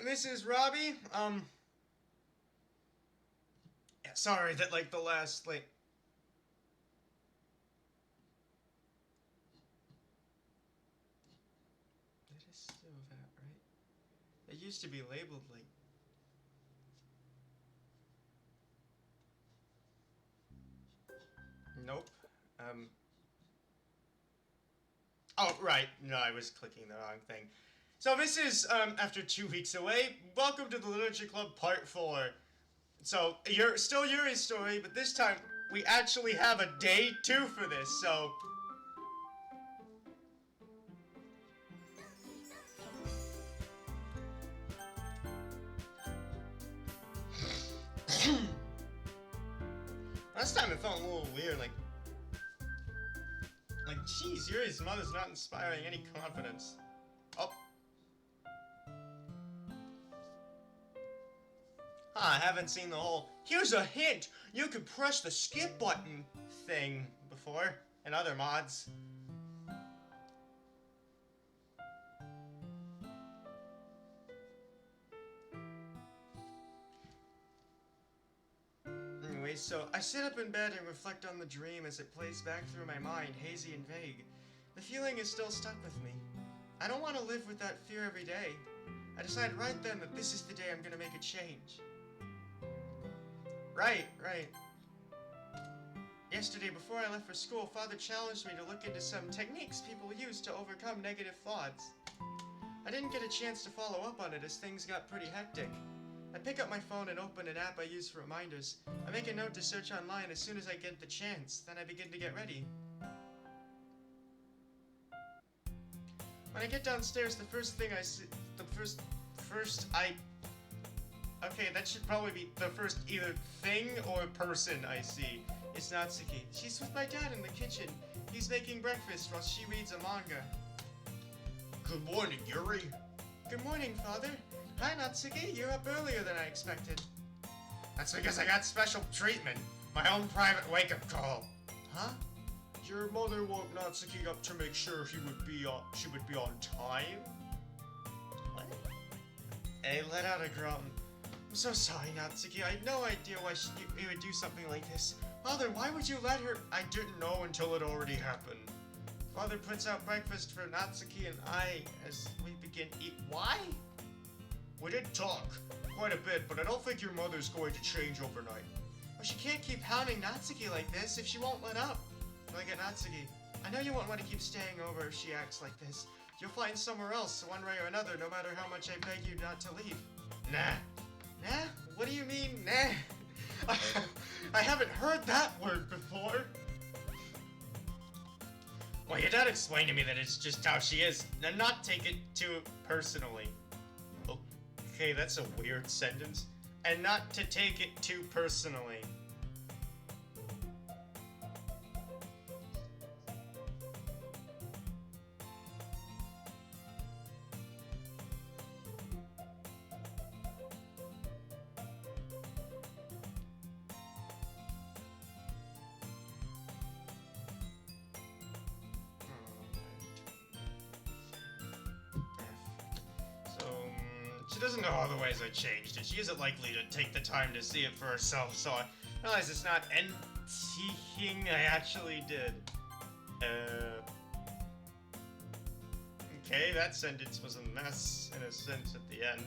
this is Robbie. Yeah, sorry that, like, the last, like... It is still that, right? It used to be labeled, like... Nope. Oh, right. No, I was clicking the wrong thing. So this is, after 2 weeks away. Welcome to the Literature Club Part 4. So, you're still Yuri's story, but this time we actually have a day 2 for this, so... Last time it felt a little weird, like, geez, Yuri's mother's not inspiring any confidence. Oh. I haven't seen the whole, here's a hint, you could press the skip button thing before, in other mods. Anyway, so I sit up in bed and reflect on the dream as it plays back through my mind, hazy and vague. The feeling is still stuck with me. I don't want to live with that fear every day. I decide right then that this is the day I'm gonna make a change. Right. Yesterday, before I left for school, Father challenged me to look into some techniques people use to overcome negative thoughts. I didn't get a chance to follow up on it as things got pretty hectic. I pick up my phone and open an app I use for reminders. I make a note to search online as soon as I get the chance, then I begin to get ready. When I get downstairs, the first thing I see... Okay, that should probably be the first either thing or person I see. It's Natsuki. She's with my dad in the kitchen. He's making breakfast while she reads a manga. Good morning, Yuri. Good morning, Father. Hi, Natsuki. You're up earlier than I expected. That's because I got special treatment. My own private wake-up call. Huh? Your mother woke Natsuki up to make sure she would be on time. What? I let out a groan. I'm so sorry, Natsuki. I had no idea why you would do something like this. Father, why would you let her... I didn't know until it already happened. Father puts out breakfast for Natsuki and I as we begin to eat. Why? We did talk quite a bit, but I don't think your mother's going to change overnight. Well, she can't keep hounding Natsuki like this if she won't let up. Look at Natsuki. I know you won't want to keep staying over if she acts like this. You'll find somewhere else, one way or another, no matter how much I beg you not to leave. Nah. Nah? What do you mean, nah? I haven't heard that word before. Well, your dad explained to me that it's just how she is, and not take it too personally. Okay, that's a weird sentence. And not to take it too personally. She doesn't know all the ways I changed it. She isn't likely to take the time to see it for herself, so I realize it's not anything I actually did. Okay, that sentence was a mess, in a sense, at the end.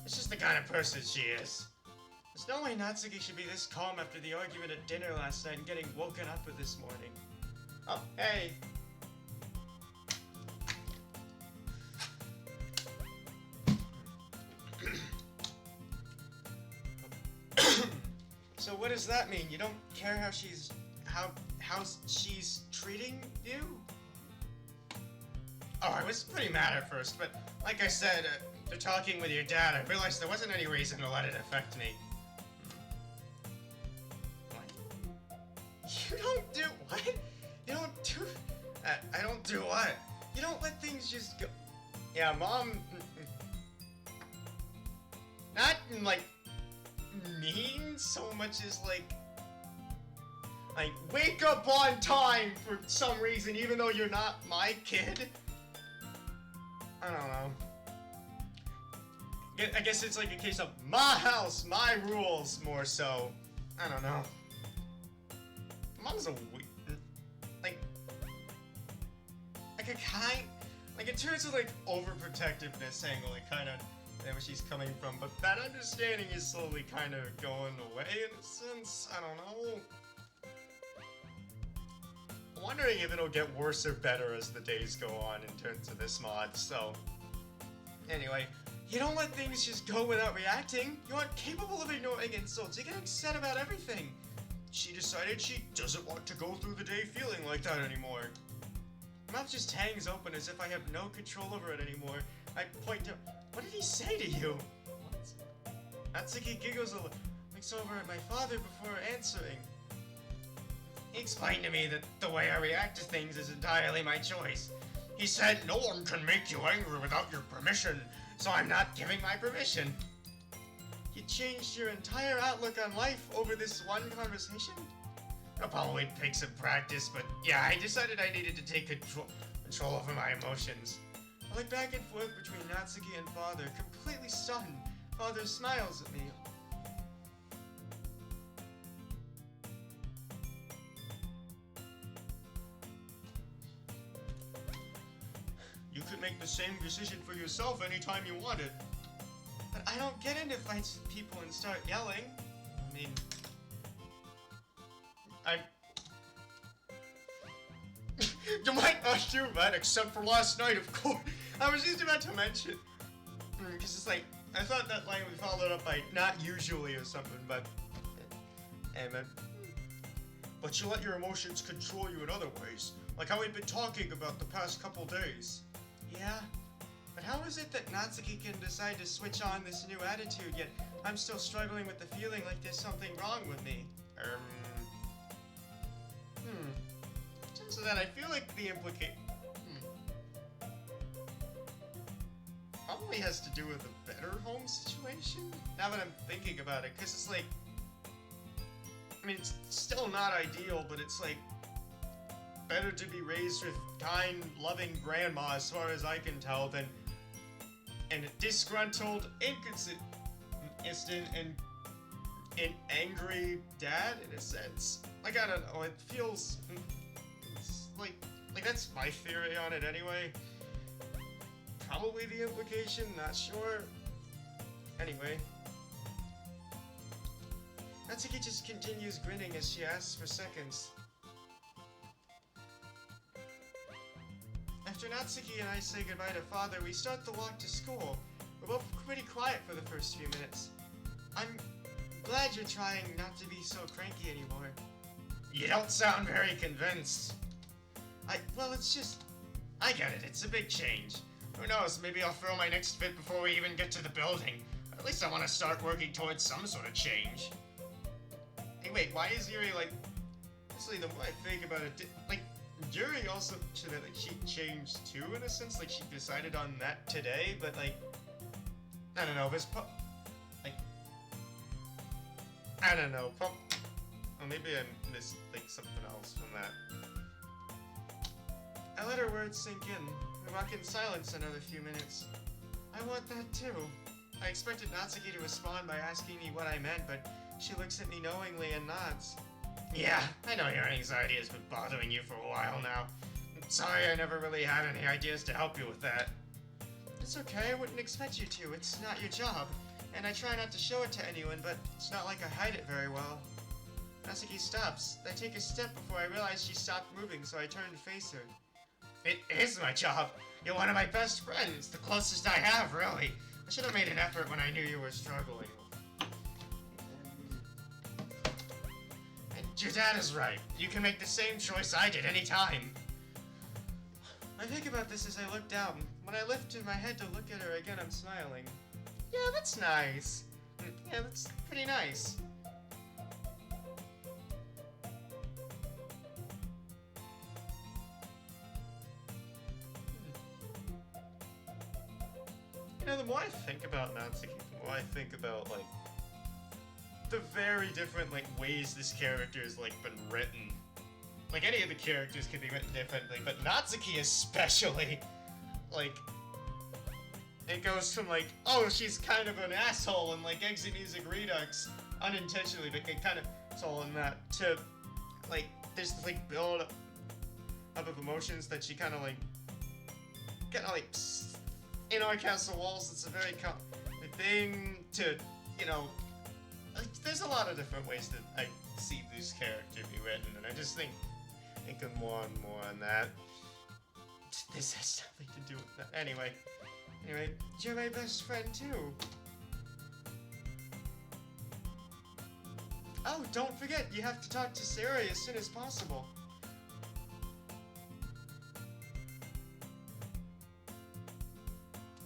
It's just the kind of person she is. There's no way Natsuki should be this calm after the argument at dinner last night and getting woken up with this morning. Oh, hey! So what does that mean? You don't care how she's treating you? Oh, I was pretty mad at first, but like I said, after talking with your dad, I realized there wasn't any reason to let it affect me. You don't do what? You don't do... I don't do what? You don't let things just go... Yeah, Mom... Not, like, mean so much as, like... Like, wake up on time for some reason, even though you're not my kid. I don't know. I guess it's like a case of my house, my rules, more so. I don't know. Mom's a like a kind, like in terms of like overprotectiveness angle, it kind of where she's coming from, but that understanding is slowly kind of going away in a sense. I don't know. I'm wondering if it'll get worse or better as the days go on in terms of this mod. So anyway. You don't let things just go without reacting. You aren't capable of ignoring insults. You get upset about everything. She decided she doesn't want to go through the day feeling like that anymore. My mouth just hangs open as if I have no control over it anymore. I point to... What did he say to you? Natsuki giggles a little, looks over at my father before answering. He explained to me that the way I react to things is entirely my choice. He said no one can make you angry without your permission. So I'm not giving my permission. You changed your entire outlook on life over this one conversation? It'll probably take some practice, but yeah, I decided I needed to take control over my emotions. I look back and forth between Natsuki and Father, completely stunned. Father smiles at me. You could make the same decision for yourself anytime you wanted. But I don't get into fights with people and start yelling. I mean... You might not do that, except for last night, of course. I was just about to mention. Because it's like, I thought that line would be followed up by not usually or something, but... But you let your emotions control you in other ways. Like how we've been talking about the past couple days. Yeah, but how is it that Natsuki can decide to switch on this new attitude, yet I'm still struggling with the feeling like there's something wrong with me? So that I feel like the probably has to do with a better home situation? Now that I'm thinking about it, because it's like... I mean, it's still not ideal, but it's like... better to be raised with kind, loving grandma, as far as I can tell, than a disgruntled, inconsistent, and angry dad, in a sense. Like, I don't know, it feels... It's like that's my theory on it anyway. Probably the implication, not sure. Anyway. Natsuki just continues grinning as she asks for seconds. After Natsuki and I say goodbye to Father, we start the walk to school. We're both pretty quiet for the first few minutes. I'm glad you're trying not to be so cranky anymore. You don't sound very convinced. Well, it's just... I get it, it's a big change. Who knows, maybe I'll throw my next fit before we even get to the building. At least I want to start working towards some sort of change. Hey, wait, why is Yuri, like... Honestly, the more I think about it, like... Yuri also should have, like, she changed too, in a sense, like, she decided on that today, but, like, I don't know, there's like, I don't know, well, maybe I missed, like, something else from that. I let her words sink in. We walk in silence another few minutes. I want that too. I expected Natsuki to respond by asking me what I meant, but she looks at me knowingly and nods. Yeah, I know your anxiety has been bothering you for a while now. I'm sorry I never really had any ideas to help you with that. It's okay, I wouldn't expect you to. It's not your job. And I try not to show it to anyone, but it's not like I hide it very well. Natsuki stops. I take a step before I realize she stopped moving, so I turn to face her. It is my job. You're one of my best friends, the closest I have, really. I should have made an effort when I knew you were struggling. And your dad is right. You can make the same choice I did any time. I think about this as I look down. When I lifted my head to look at her again, I'm smiling. Yeah, that's nice. Yeah, that's pretty nice. You know, the more I think about Natsuki, the more I think about, like, the very different, like, ways this character has, like, been written. Like, any of the characters can be written differently, but Natsuki especially, like, it goes from, like, oh, she's kind of an asshole in, like, Exit Music Redux, unintentionally, but it kind of, it's all in that, to, like, there's, like, build up of emotions that she kind of, like, in our castle walls, it's a very thing to, you know, like, there's a lot of different ways that I see this character be written, and I just think more and more on that. This has nothing to do with that. Anyway, you're my best friend too. Oh, don't forget, you have to talk to Sarah as soon as possible.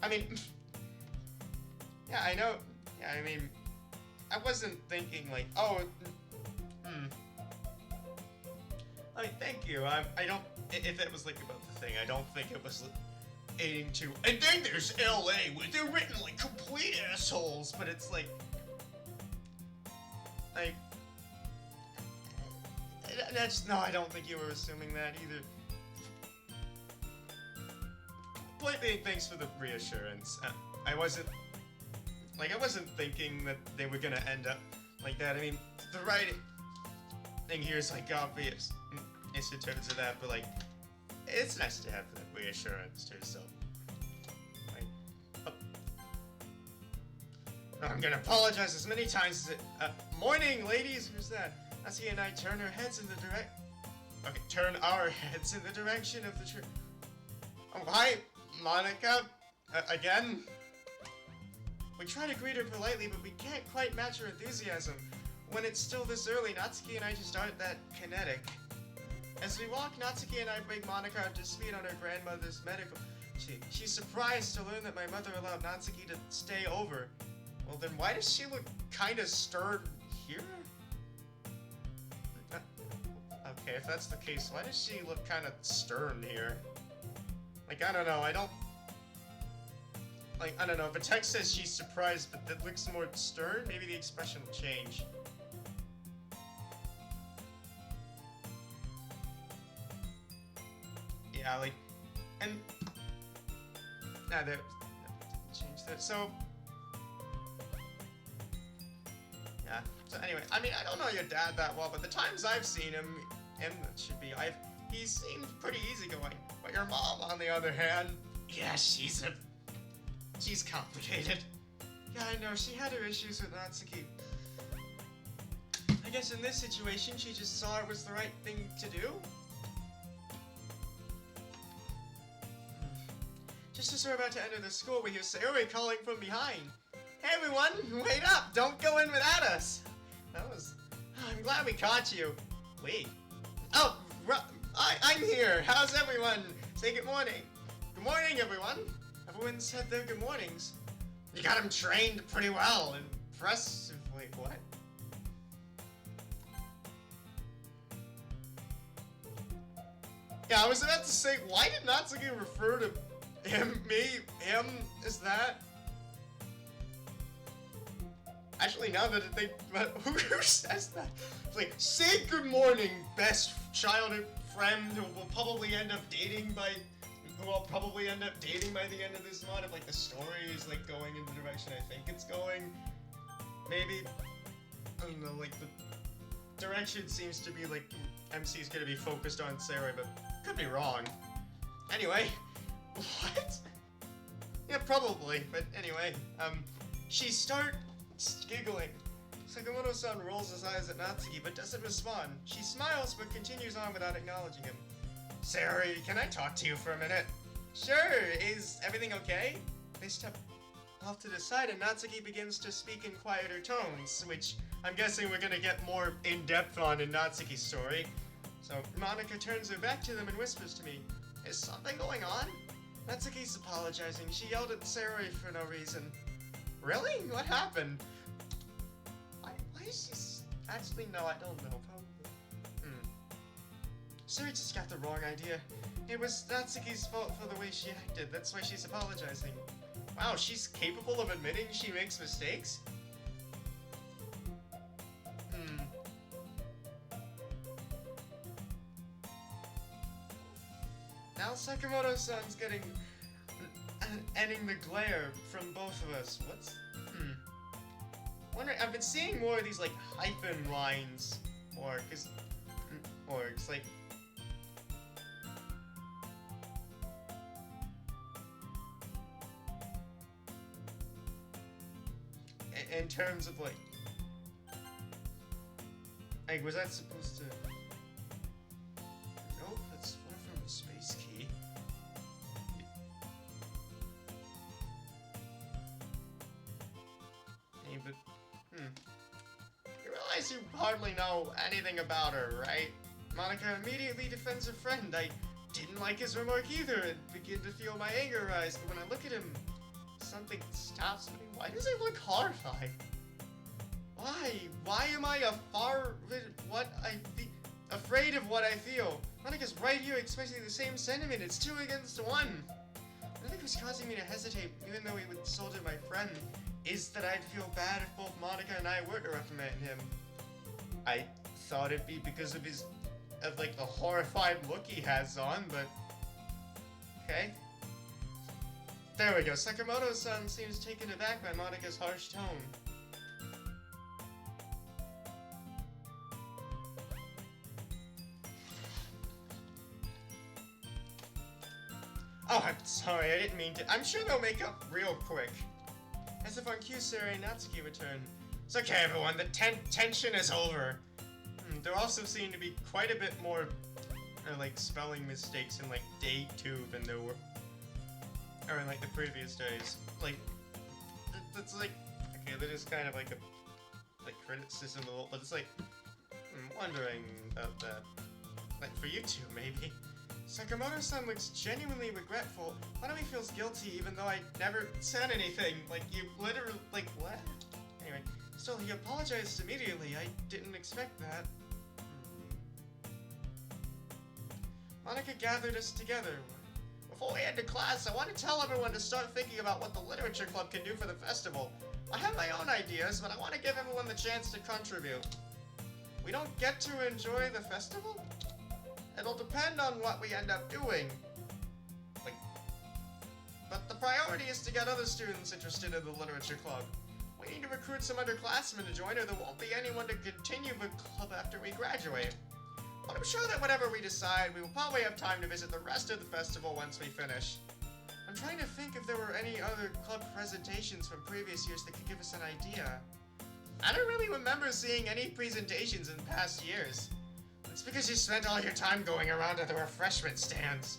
I mean, yeah, I know. Yeah, I mean, I wasn't thinking like, oh, I mean, thank you. I don't. If it was like about the thing, I don't think it was aiming to. And then there's L.A. where they're written like complete assholes, but it's like, that's no. I don't think you were assuming that either. Point being, thanks for the reassurance. I wasn't thinking that they were gonna end up like that. I mean, the writing thing here is like obvious in terms of that, but like, it's nice to have the reassurance too. So, like, I'm gonna apologize as many times as it. Morning, ladies. Who's that? Natsuki and I turn our heads in the turn our heads in the direction of the tree. Oh, hi, Monica. Again. We try to greet her politely, but we can't quite match her enthusiasm. When it's still this early, Natsuki and I just aren't that kinetic. As we walk, Natsuki and I bring Monica up to speed on her grandmother's medical. She's surprised to learn that my mother allowed Natsuki to stay over. Well, then why does she look kind of stern here? Okay, if that's the case, why does she look kind of stern here? Like, I don't know, I don't know, if a text says she's surprised, but that looks more stern, maybe the expression will change. Yeah, like, and, there, change that, so, yeah, so anyway, I mean, I don't know your dad that well, but the times I've seen him he seemed pretty easygoing, but your mom, on the other hand, yeah, she's complicated. Yeah, I know, she had her issues with Natsuki. I guess in this situation, she just saw it was the right thing to do? Just as we're about to enter the school, we hear Sayori calling from behind. Hey everyone, wait up! Don't go in without us! I'm glad we caught you. Wait. Oh, I'm here! How's everyone? Say good morning. Good morning, everyone! Everyone said their good mornings. You got him trained pretty well. Impressively. What? Yeah, I was about to say, why did Natsuki refer to him as that? Actually, now that I think about who says that? It's like, say good morning, best childhood friend who will probably end up dating by the end of this mod, if like the story is like going in the direction I think it's going. Maybe, I don't know, like the direction seems to be like MC's gonna be focused on Sarah, but could be wrong. Anyway, what? Yeah, probably, but anyway, she starts giggling. Sakamoto-san rolls his eyes at Natsuki, but doesn't respond. She smiles, but continues on without acknowledging him. Sarah, can I talk to you for a minute? Sure, is everything okay? They step off to the side and Natsuki begins to speak in quieter tones, which I'm guessing we're gonna get more in-depth on in Natsuki's story. So Monica turns her back to them and whispers to me, is something going on? Natsuki's apologizing. She yelled at Sarah for no reason. Really? What happened? Why is she... Actually, no, I don't know. Probably. Sarah just got the wrong idea. It was Natsuki's fault for the way she acted. That's why she's apologizing. Wow, she's capable of admitting she makes mistakes? now Sakamoto-san's getting... ending the glare from both of us. Wondering, I've been seeing more of these, like, hyphen lines. Or it's like... In terms of, like... Like, was that supposed to... Nope, that's far from the space key. Hey, but... You realize you hardly know anything about her, right? Monica immediately defends her friend. I didn't like his remark either and begin to feel my anger rise, but when I look at him, something stops me. Why does he look horrified? Why? Why am I afraid of what I feel? Monica's right here expressing the same sentiment. It's 2 against 1. I think what's causing me to hesitate, even though he insulted my friend, is that I'd feel bad if both Monica and I were to recommend him. I thought it'd be because of like the horrified look he has on, but okay. There we go. Sakamoto-san seems taken aback by Monica's harsh tone. Oh, I'm sorry, I didn't mean to. I'm sure they'll make up real quick. As if on cue, Sarah and Natsuki return. It's okay, everyone, the tension is over. There also seem to be quite a bit more, like, spelling mistakes in, like, day 2 than there were, or in, like, the previous days. Like, it's like, okay, that is kind of like a, like, criticism a little, but it's like, I'm wondering about that. Like, for you two, maybe. Sakamoto-san looks genuinely regretful. Why don't he feels guilty even though I never said anything? Like, you literally, like, what? Anyway, still, he apologized immediately. I didn't expect that. Monica gathered us together. Before we head to class, I want to tell everyone to start thinking about what the Literature Club can do for the festival. I have my own ideas, but I want to give everyone the chance to contribute. We don't get to enjoy the festival? It'll depend on what we end up doing. But the priority is to get other students interested in the Literature Club. We need to recruit some underclassmen to join, or there won't be anyone to continue the club after we graduate. But I'm sure that whatever we decide, we will probably have time to visit the rest of the festival once we finish. I'm trying to think if there were any other club presentations from previous years that could give us an idea. I don't really remember seeing any presentations in past years. It's because you spent all your time going around to the refreshment stands.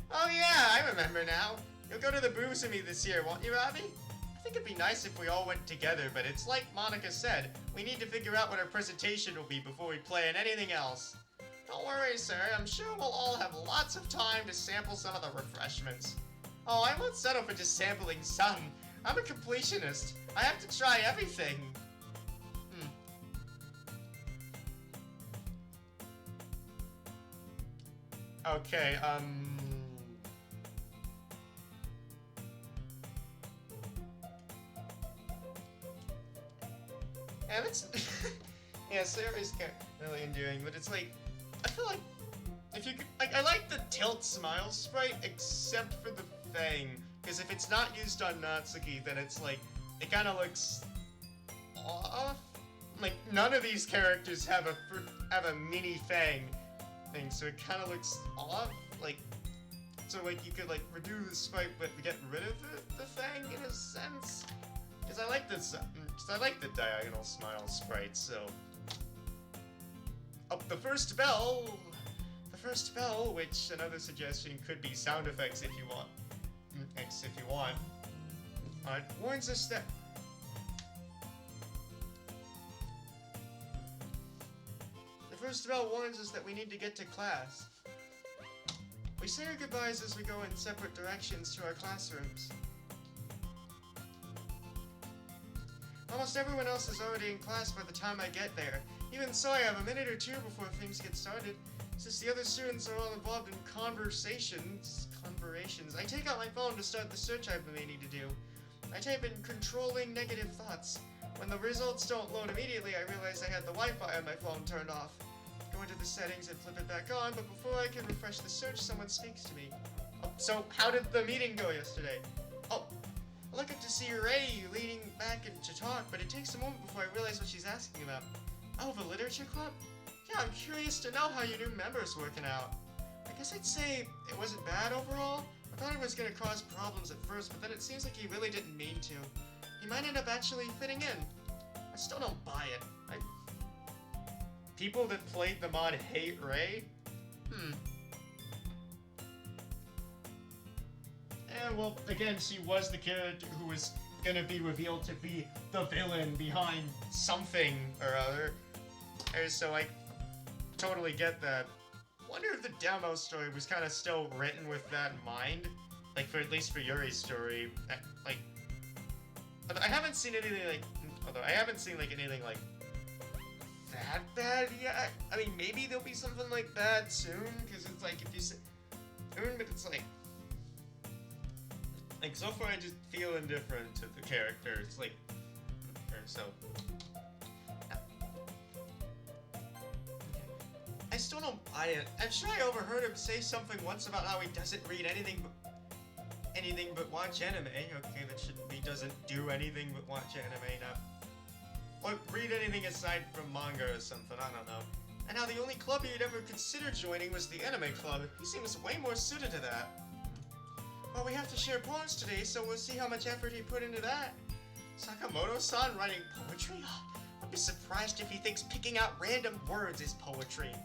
Oh yeah, I remember now. You'll go to the booths with me this year, won't you, Robbie? I think it'd be nice if we all went together, but it's like Monica said, we need to figure out what our presentation will be before we plan anything else. Don't worry, sir. I'm sure we'll all have lots of time to sample some of the refreshments. Oh, I won't settle for just sampling some. I'm a completionist. I have to try everything. Okay, and it's yeah, Sarah's really endearing, but it's like, I feel like if you could, like, I like the tilt smile sprite except for the fang, because if it's not used on Natsuki, then it's like, it kind of looks off. Like, none of these characters have a mini fang thing, so it kind of looks off. Like, so like you could like redo the sprite but get rid of the fang in a sense. Because I like this. I like the diagonal smile sprite. So, the first bell. The first bell, which another suggestion could be sound effects if you want. Warns us that. The first bell warns us that we need to get to class. We say our goodbyes as we go in separate directions to our classrooms. Almost everyone else is already in class by the time I get there. Even so, I have a minute or two before things get started. Since the other students are all involved in conversations, I take out my phone to start the search I've been meaning to do. I type in controlling negative thoughts. When the results don't load immediately, I realize I had the Wi-Fi on my phone turned off. Go into the settings and flip it back on, but before I can refresh the search, someone speaks to me. Oh, so how did the meeting go yesterday? Oh, I look up to see Ray leaning back and to talk, but it takes a moment before I realize what she's asking about. Oh, the literature club? Yeah, I'm curious to know how your new member's working out. I guess I'd say it wasn't bad overall. I thought it was gonna cause problems at first, but then it seems like he really didn't mean to. He might end up actually fitting in. I still don't buy it. People that played the mod hate Ray? And well, again, she was the character who was gonna be revealed to be the villain behind something or other. And so I totally get that. Wonder if the demo story was kind of still written with that in mind, like for at least for Yuri's story. Like, I haven't seen anything like, although I haven't seen like anything like that bad yet. I mean, maybe there'll be something like that soon, because it's like if you say soon, but it's like so far I just feel indifferent to the character. It's like, or so. I still don't buy it. I'm sure I overheard him say something once about how he doesn't read anything but watch anime. Okay, that shouldn't be doesn't do anything but watch anime now. Or read anything aside from manga or something, I don't know. And how the only club he'd ever considered joining was the anime club. He seems way more suited to that. Well, we have to share poems today, so we'll see how much effort he put into that. Sakamoto-san writing poetry? I'd be surprised if he thinks picking out random words is poetry.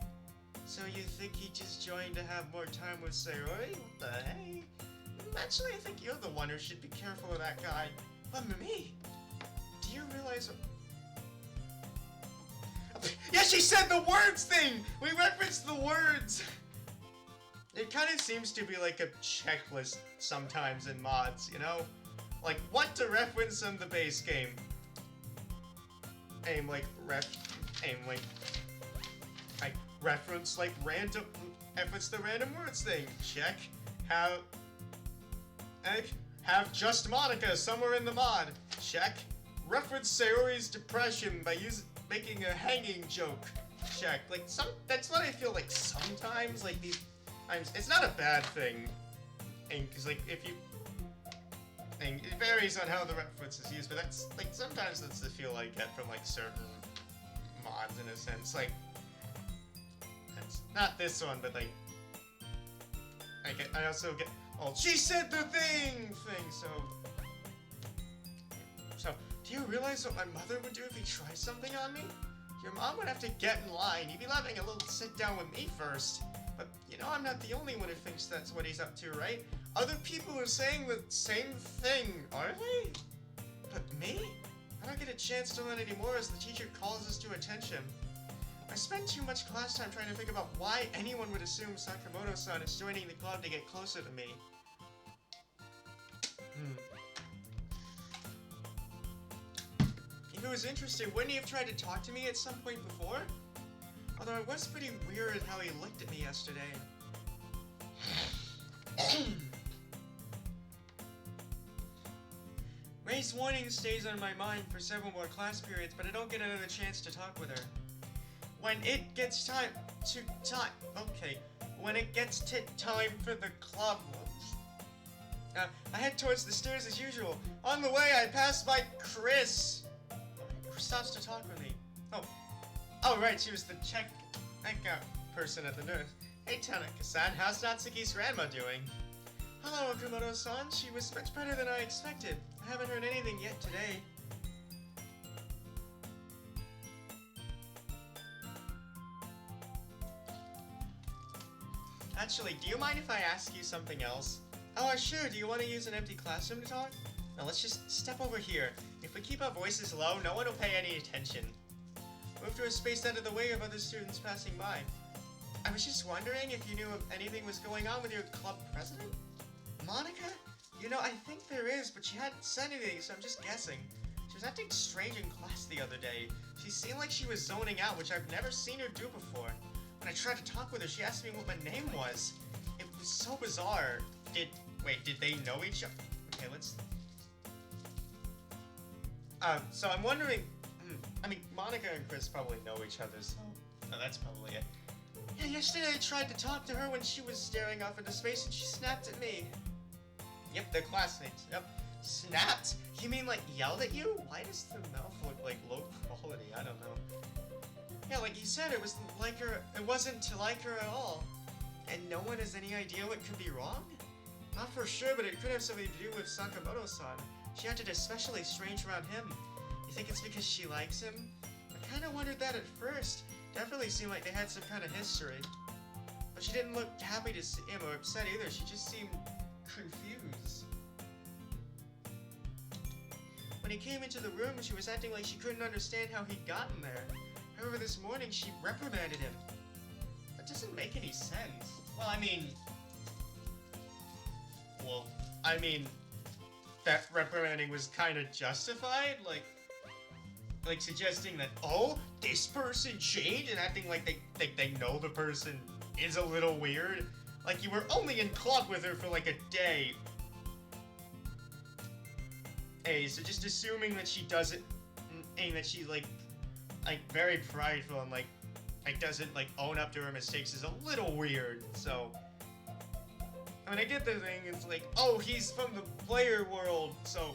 So you think he just joined to have more time with Sayori? What the hey? Actually, I think you're the one who should be careful of that guy. But me? Do you realize... Yeah, she said the words thing! We referenced the words! It kind of seems to be like a checklist sometimes in mods, you know? Like, what to reference in the base game. Reference, like, random... Reference the random words thing. Check. Have just Monica somewhere in the mod. Check. Reference Sayori's depression by making a hanging joke. Check. Like, that's what I feel like sometimes, like, these times. It's not a bad thing. And, because, like, if you... And it varies on how the reference is used, but that's, like, sometimes that's the feel I get from, like, certain mods, in a sense. Like, that's not this one, but, like, I also get, oh, she said the thing, so, do you realize what my mother would do if he tried something on me? Your mom would have to get in line. You'd be having a little sit down with me first. But, you know, I'm not the only one who thinks that's what he's up to, right? Other people are saying the same thing, are they? But me? I don't get a chance to learn anymore as the teacher calls us to attention. I spend too much class time trying to think about why anyone would assume Sakamoto-san is joining the club to get closer to me. If he was interested, wouldn't he have tried to talk to me at some point before? Although it was pretty weird how he looked at me yesterday. Ray's warning stays on my mind for several more class periods, but I don't get another chance to talk with her. When it gets time for the club, I head towards the stairs as usual. On the way, I pass by Chris, who stops to talk with me. Oh, right, she was the checkout person at the nurse. Hey, Tanaka-san, how's Natsuki's grandma doing? Hello, Okamoto-san. She was much better than I expected. I haven't heard anything yet today. Actually, do you mind if I ask you something else? Oh, sure. Do you want to use an empty classroom to talk? Now, let's just step over here. If we keep our voices low, no one will pay any attention. Move to a space out of the way of other students passing by. I was just wondering if you knew if anything was going on with your club president? Monica? You know, I think there is, but she hadn't said anything, so I'm just guessing. She was acting strange in class the other day. She seemed like she was zoning out, which I've never seen her do before. When I tried to talk with her, she asked me what my name was. It was so bizarre. Did they know each other? Okay, let's... So I'm wondering... I mean, Monica and Chris probably know each other, so... Oh, that's probably it. Yeah, yesterday I tried to talk to her when she was staring off into space and she snapped at me. Yep, they're classmates. Yep. Snapped? You mean like yelled at you? Why does the mouth look like low quality? I don't know. Yeah, like you said, it wasn't to like her at all. And no one has any idea what could be wrong? Not for sure, but it could have something to do with Sakamoto-san. She acted especially strange around him. You think it's because she likes him? I kinda wondered that at first. Definitely seemed like they had some kind of history. But she didn't look happy to see him or upset either, she just seemed confused. When he came into the room, she was acting like she couldn't understand how he'd gotten there. However, this morning she reprimanded him. That doesn't make any sense. Well, I mean, that reprimanding was kind of justified, like suggesting that, oh, this person changed, and acting like they know the person is a little weird. Like, you were only in club with her for like a day. Hey, so just assuming that she doesn't, and that she's like very prideful and like doesn't like own up to her mistakes is a little weird. So, I mean, I get the thing. It's like, oh, he's from the player world, so.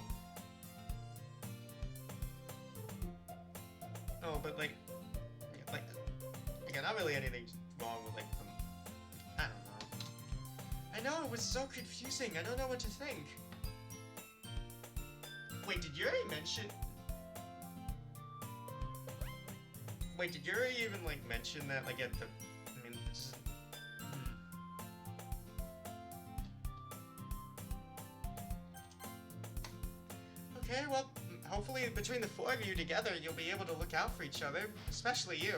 No, but like, again, not really anything wrong with like them. I don't know. I know, it was so confusing. I don't know what to think. Wait, did Yuri mention? Wait, did Yuri even like mention that like at the? I mean, just, Okay, well, hopefully between the four of you together, you'll be able to look out for each other, especially you.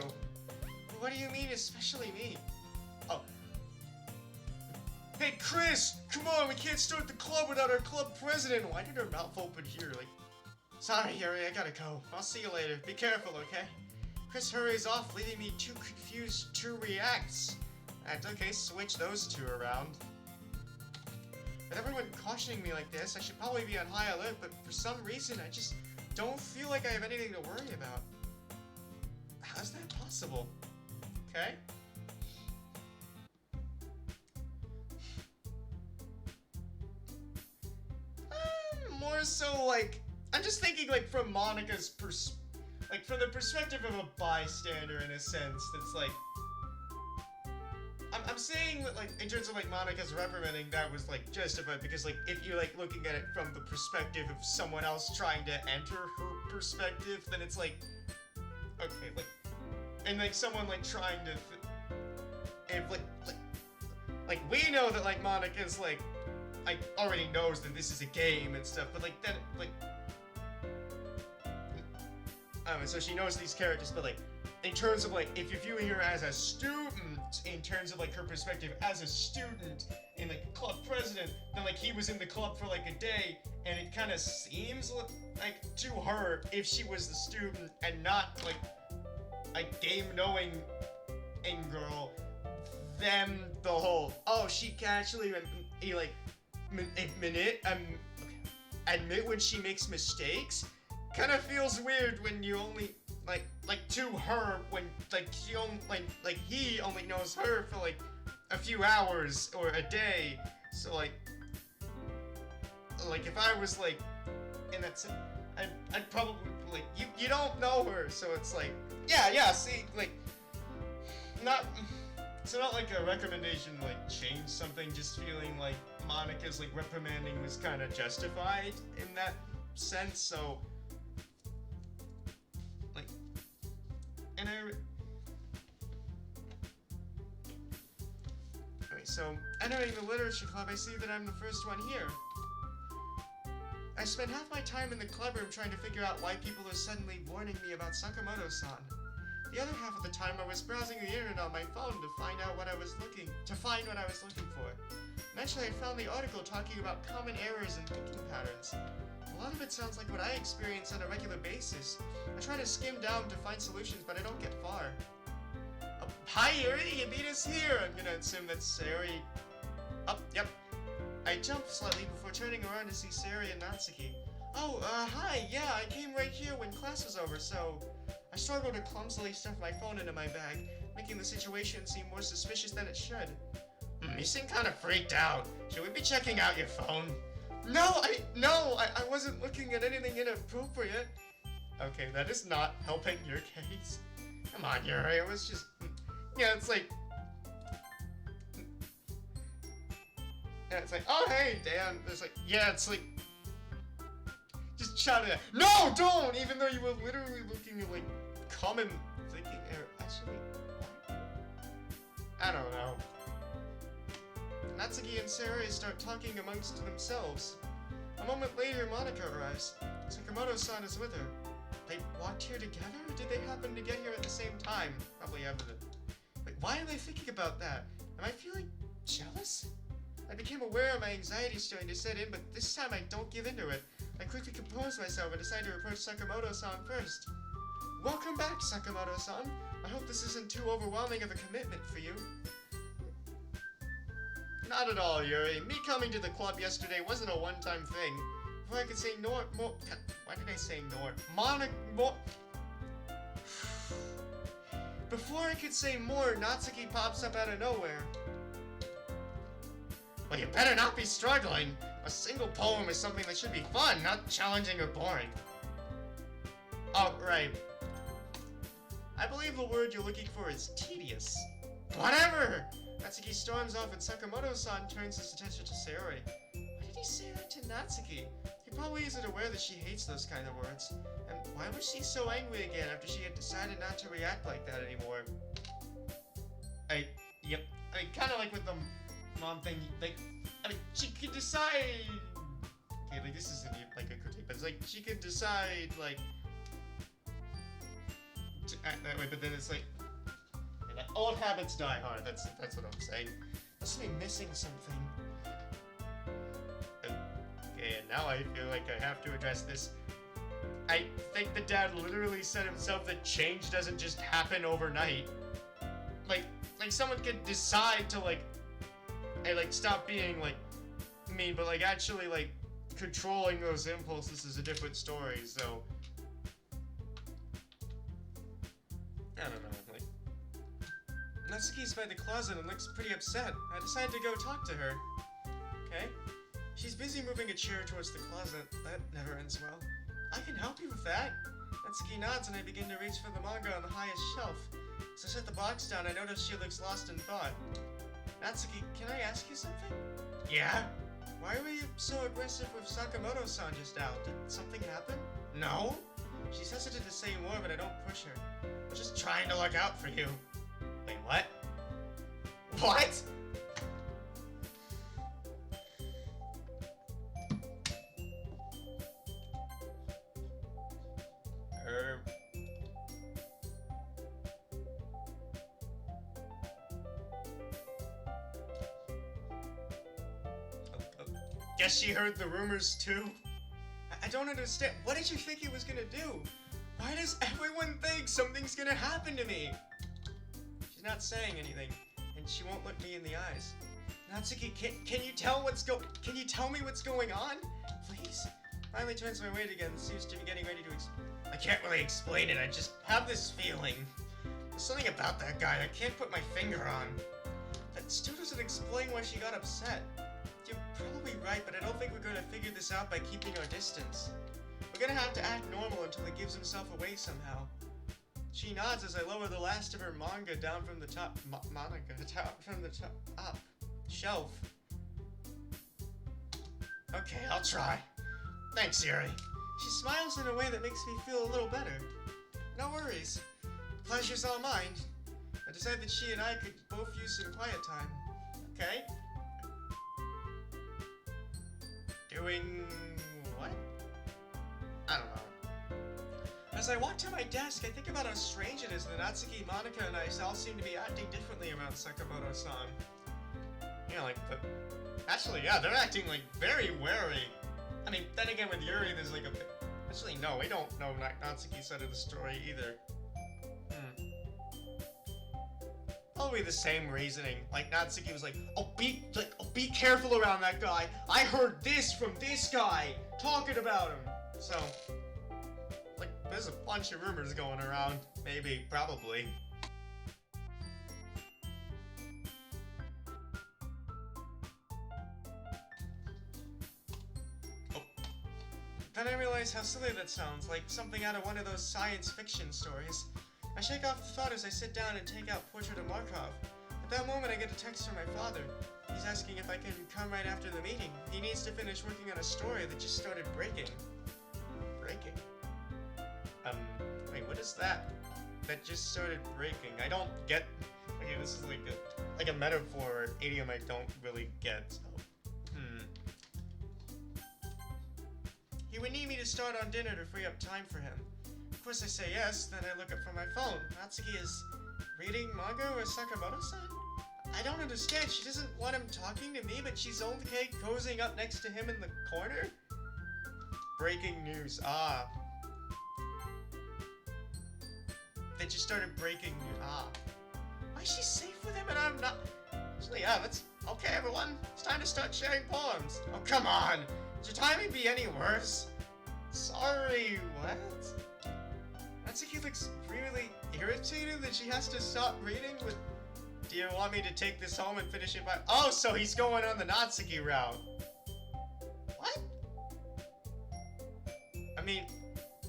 What do you mean, especially me? Oh. Hey, Chris! Come on, we can't start the club without our club president! Why did her mouth open here? Like, sorry, Yuri, I gotta go. I'll see you later. Be careful, okay? Chris hurries off, leaving me too confused to react. And okay, switch those two around. With everyone cautioning me like this, I should probably be on high alert, but for some reason, I just don't feel like I have anything to worry about. How's that possible? okay. More so like, I'm just thinking like from Monica's from the perspective of a bystander in a sense, that's like, I'm saying that like, in terms of like Monica's reprimanding, that was like justified, because like, if you're like looking at it from the perspective of someone else trying to enter her perspective, then it's like, okay, like, and like someone like trying to, if like we know that like Monica's like already knows that this is a game and stuff, but like then like, so she knows these characters, but like, in terms of like, if you're viewing her as a student, in terms of like her perspective as a student and like club president, then like he was in the club for like a day, and it kind of seems like to her, if she was the student and not like a game knowing girl, then the whole, oh, she can actually like admit when she makes mistakes, kind of feels weird when you only like to her, when like he only knows her for like a few hours or a day. So like if I was like in that sense, I'd probably like, you don't know her, so it's like, yeah, see, like, not, it's not like a recommendation to like change something, just feeling like Monica's like reprimanding was kind of justified in that sense. So like, and okay, so entering the literature club, I see that I'm the first one here. I spent half my time in the clubroom trying to figure out why people are suddenly warning me about Sakamoto-san. The other half of the time I was browsing the internet on my phone to find what I was looking for. Eventually I found the article talking about common errors and thinking patterns. A lot of it sounds like what I experience on a regular basis. I try to skim down to find solutions, but I don't get far. Hi Yuri, you beat us here! I'm gonna assume that's Sayori. Oh, yep. I jumped slightly before turning around to see Sayori and Natsuki. Oh, hi, yeah, I came right here when class was over, so... I struggled to clumsily stuff my phone into my bag. making the situation seem more suspicious than it should. You seem kind of freaked out. Should we be checking out your phone? No, I wasn't looking at anything inappropriate. Okay, that is not helping your case. Come on, Yuri, it was just... Yeah, it's like... Yeah, it's like, oh, hey, Dan. It's like, yeah, it's like... Just shout it out. No, don't! Even though you were literally looking at, like, common thinking error. Actually, what? I don't know. Natsuki and Saori start talking amongst themselves. A moment later, Monica arrives. Sakamoto-san is with her. They walked here together, or did they happen to get here at the same time? Probably evident. Wait, why are they thinking about that? Am I feeling jealous? I became aware of my anxiety starting to set in, but this time I don't give in to it. I quickly compose myself and decide to approach Sakamoto-san first. Welcome back, Sakamoto-san. I hope this isn't too overwhelming of a commitment for you. Not at all, Yuri. Me coming to the club yesterday wasn't a one-time thing. Before I could say more, why did I say more? Before I could say more, Natsuki pops up out of nowhere. Well, you better not be struggling. A single poem is something that should be fun, not challenging or boring. Oh, right. I believe the word you're looking for is tedious. Whatever! Natsuki storms off and Sakamoto-san turns his attention to Saori. Why did he say that to Natsuki? He probably isn't aware that she hates those kind of words. And why was she so angry again after she had decided not to react like that anymore? Yep. I mean, kind of like with the mom thing, like, I mean, she could decide... Okay, like, this isn't like a critique, but it's like, she could decide, like, to act that way, but then it's like, old habits die hard, that's what I'm saying. Must be missing something. Okay, and now I feel like I have to address this. I think the dad literally said himself that change doesn't just happen overnight. Like someone could decide to, like, hey, like, stop being, like, mean, but, like, actually, like, controlling those impulses is a different story, so... I don't know, like... Natsuki's by the closet and looks pretty upset. I decide to go talk to her. Okay? She's busy moving a chair towards the closet. That never ends well. I can help you with that. Natsuki nods and I begin to reach for the manga on the highest shelf. As I set the box down, I notice she looks lost in thought. Natsuki, can I ask you something? Yeah? Why were you so aggressive with Sakamoto-san just now? Did something happen? No? She's hesitant to say more, but I don't push her. I'm just trying to look out for you. Wait, what? What? Guess she heard the rumors too? I don't understand. What did you think he was gonna do? Why does everyone think something's gonna happen to me? She's not saying anything, and she won't look me in the eyes. Natsuki, can you tell me what's going on? Please? Finally turns my weight again and seems to be getting ready to I can't really explain it, I just have this feeling. There's something about that guy I can't put my finger on. That still doesn't explain why she got upset. You're probably right, but I don't think we're gonna figure this out by keeping our distance. We're gonna have to act normal until he gives himself away somehow. She nods as I lower the last of her manga down from the top shelf. Okay, I'll try. Thanks, Yuri. She smiles in a way that makes me feel a little better. No worries. The pleasure's all mine. I decided that she and I could both use some quiet time. Okay? Doing... what? I don't know. As I walk to my desk, I think about how strange it is that Natsuki, Monica, and I all seem to be acting differently around Sakamoto-san. Yeah, like, but... Actually, yeah, they're acting, like, very wary. I mean, then again, with Yuri, there's, like, a... Actually, no, we don't know Natsuki's side of the story, either. Probably the same reasoning. Like, Natsuki was like, oh, be careful around that guy. I heard this from this guy talking about him. So, like, there's a bunch of rumors going around. Maybe, probably. Then I realize how silly that sounds, like something out of one of those science fiction stories. I shake off the thought as I sit down and take out Portrait of Markov. At that moment, I get a text from my father. He's asking if I can come right after the meeting. He needs to finish working on a story that just started breaking. Breaking? Wait, what is that? That just started breaking. I don't get... Okay, this is like a metaphor or idiom I don't really get. So. He would need me to start on dinner to free up time for him. Of course I say yes, then I look up from my phone. Natsuki is reading manga with Sakamoto-san? I don't understand. She doesn't want him talking to me, but she's okay cozying up next to him in the corner? Breaking news. Ah. They just started breaking news. Ah. Why is she safe with him and I'm not? Actually, yeah, that's... Okay, everyone. It's time to start sharing poems. Oh, come on. Should timing be any worse? Sorry, what? Natsuki looks really irritated that she has to stop reading with... Do you want me to take this home and finish it by... Oh, so he's going on the Natsuki route. What? I mean,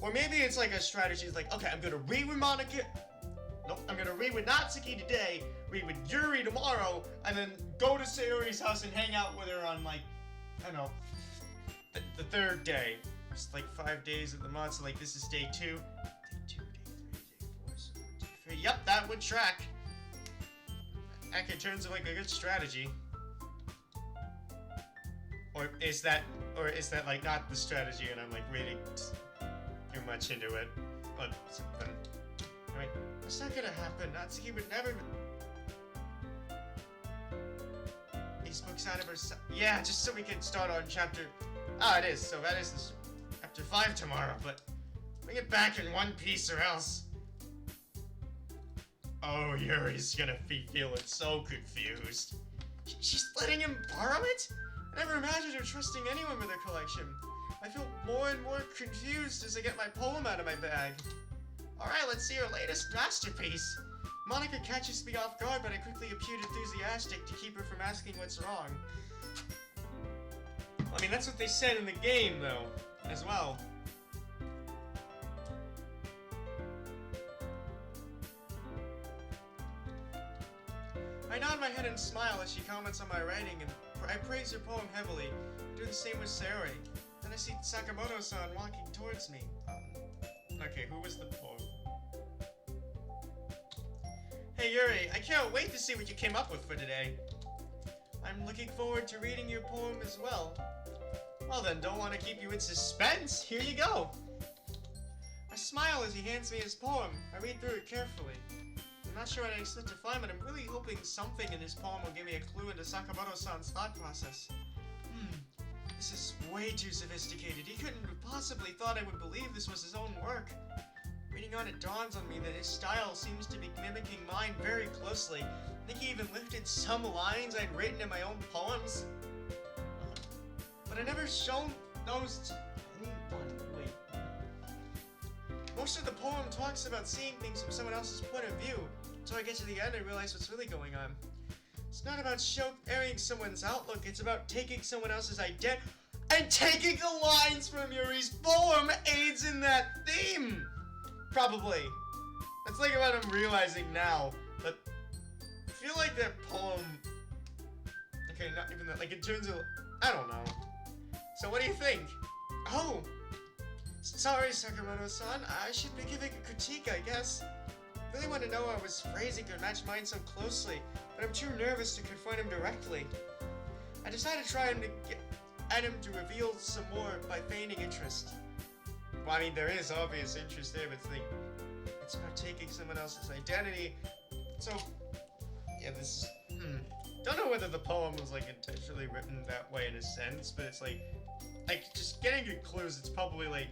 or maybe it's like a strategy. It's like, okay, I'm gonna read with Monica... Nope, I'm gonna read with Natsuki today, read with Yuri tomorrow, and then go to Sayori's house and hang out with her on, like, I don't know, the third day. It's like 5 days of the month, so like this is day 2. Day 2, day 3, day 4, so day 3. Yep, that would track. Heck, in terms of like a good strategy. Or is that like not the strategy and I'm like reading too much into it? But something. Alright, that's not gonna happen. Natsuki would never... These books out of her... Yeah, just so we can start on chapter... Ah, it is. So that is chapter 5 tomorrow, but... Bring it back in one piece or else... Oh, Yuri's gonna be feeling so confused. She's letting him borrow it? I never imagined her trusting anyone with her collection. I feel more and more confused as I get my poem out of my bag. Alright, let's see her latest masterpiece. Monica catches me off guard, but I quickly appeared enthusiastic to keep her from asking what's wrong. I mean, that's what they said in the game, though, as well. I nod my head and smile as she comments on my writing, and I praise her poem heavily. I do the same with Sayori. Then I see Sakamoto-san walking towards me. Okay, who was the poem? Hey Yuri, I can't wait to see what you came up with for today. I'm looking forward to reading your poem as well. Well then, don't want to keep you in suspense. Here you go. I smile as he hands me his poem. I read through it carefully. I'm not sure what I expect to find, but I'm really hoping something in his poem will give me a clue into Sakamoto-san's thought process. This is way too sophisticated. He couldn't have possibly thought I would believe this was his own work. Reading on, it dawns on me that his style seems to be mimicking mine very closely. I think he even lifted some lines I'd written in my own poems. But I never shown those to anyone. Wait. Most of the poem talks about seeing things from someone else's point of view. Until I get to the end and realize what's really going on. It's not about sharing someone's outlook, it's about taking someone else's identity and taking the lines from Yuri's poem aids in that theme! Probably. That's like what I'm realizing now, but I feel like that poem... Okay, not even that, like in terms of... I don't know. So what do you think? Oh! Sorry, Sakamoto-san, I should be giving a critique, I guess. I really want to know how his phrasing could match mine so closely, but I'm too nervous to confront him directly. I decided to try him to get him to reveal some more by feigning interest. Well, I mean, there is obvious interest there, but it's about taking someone else's identity. So, yeah, this is, Don't know whether the poem was, like, intentionally written that way in a sense, but it's like just getting good clues, it's probably, like,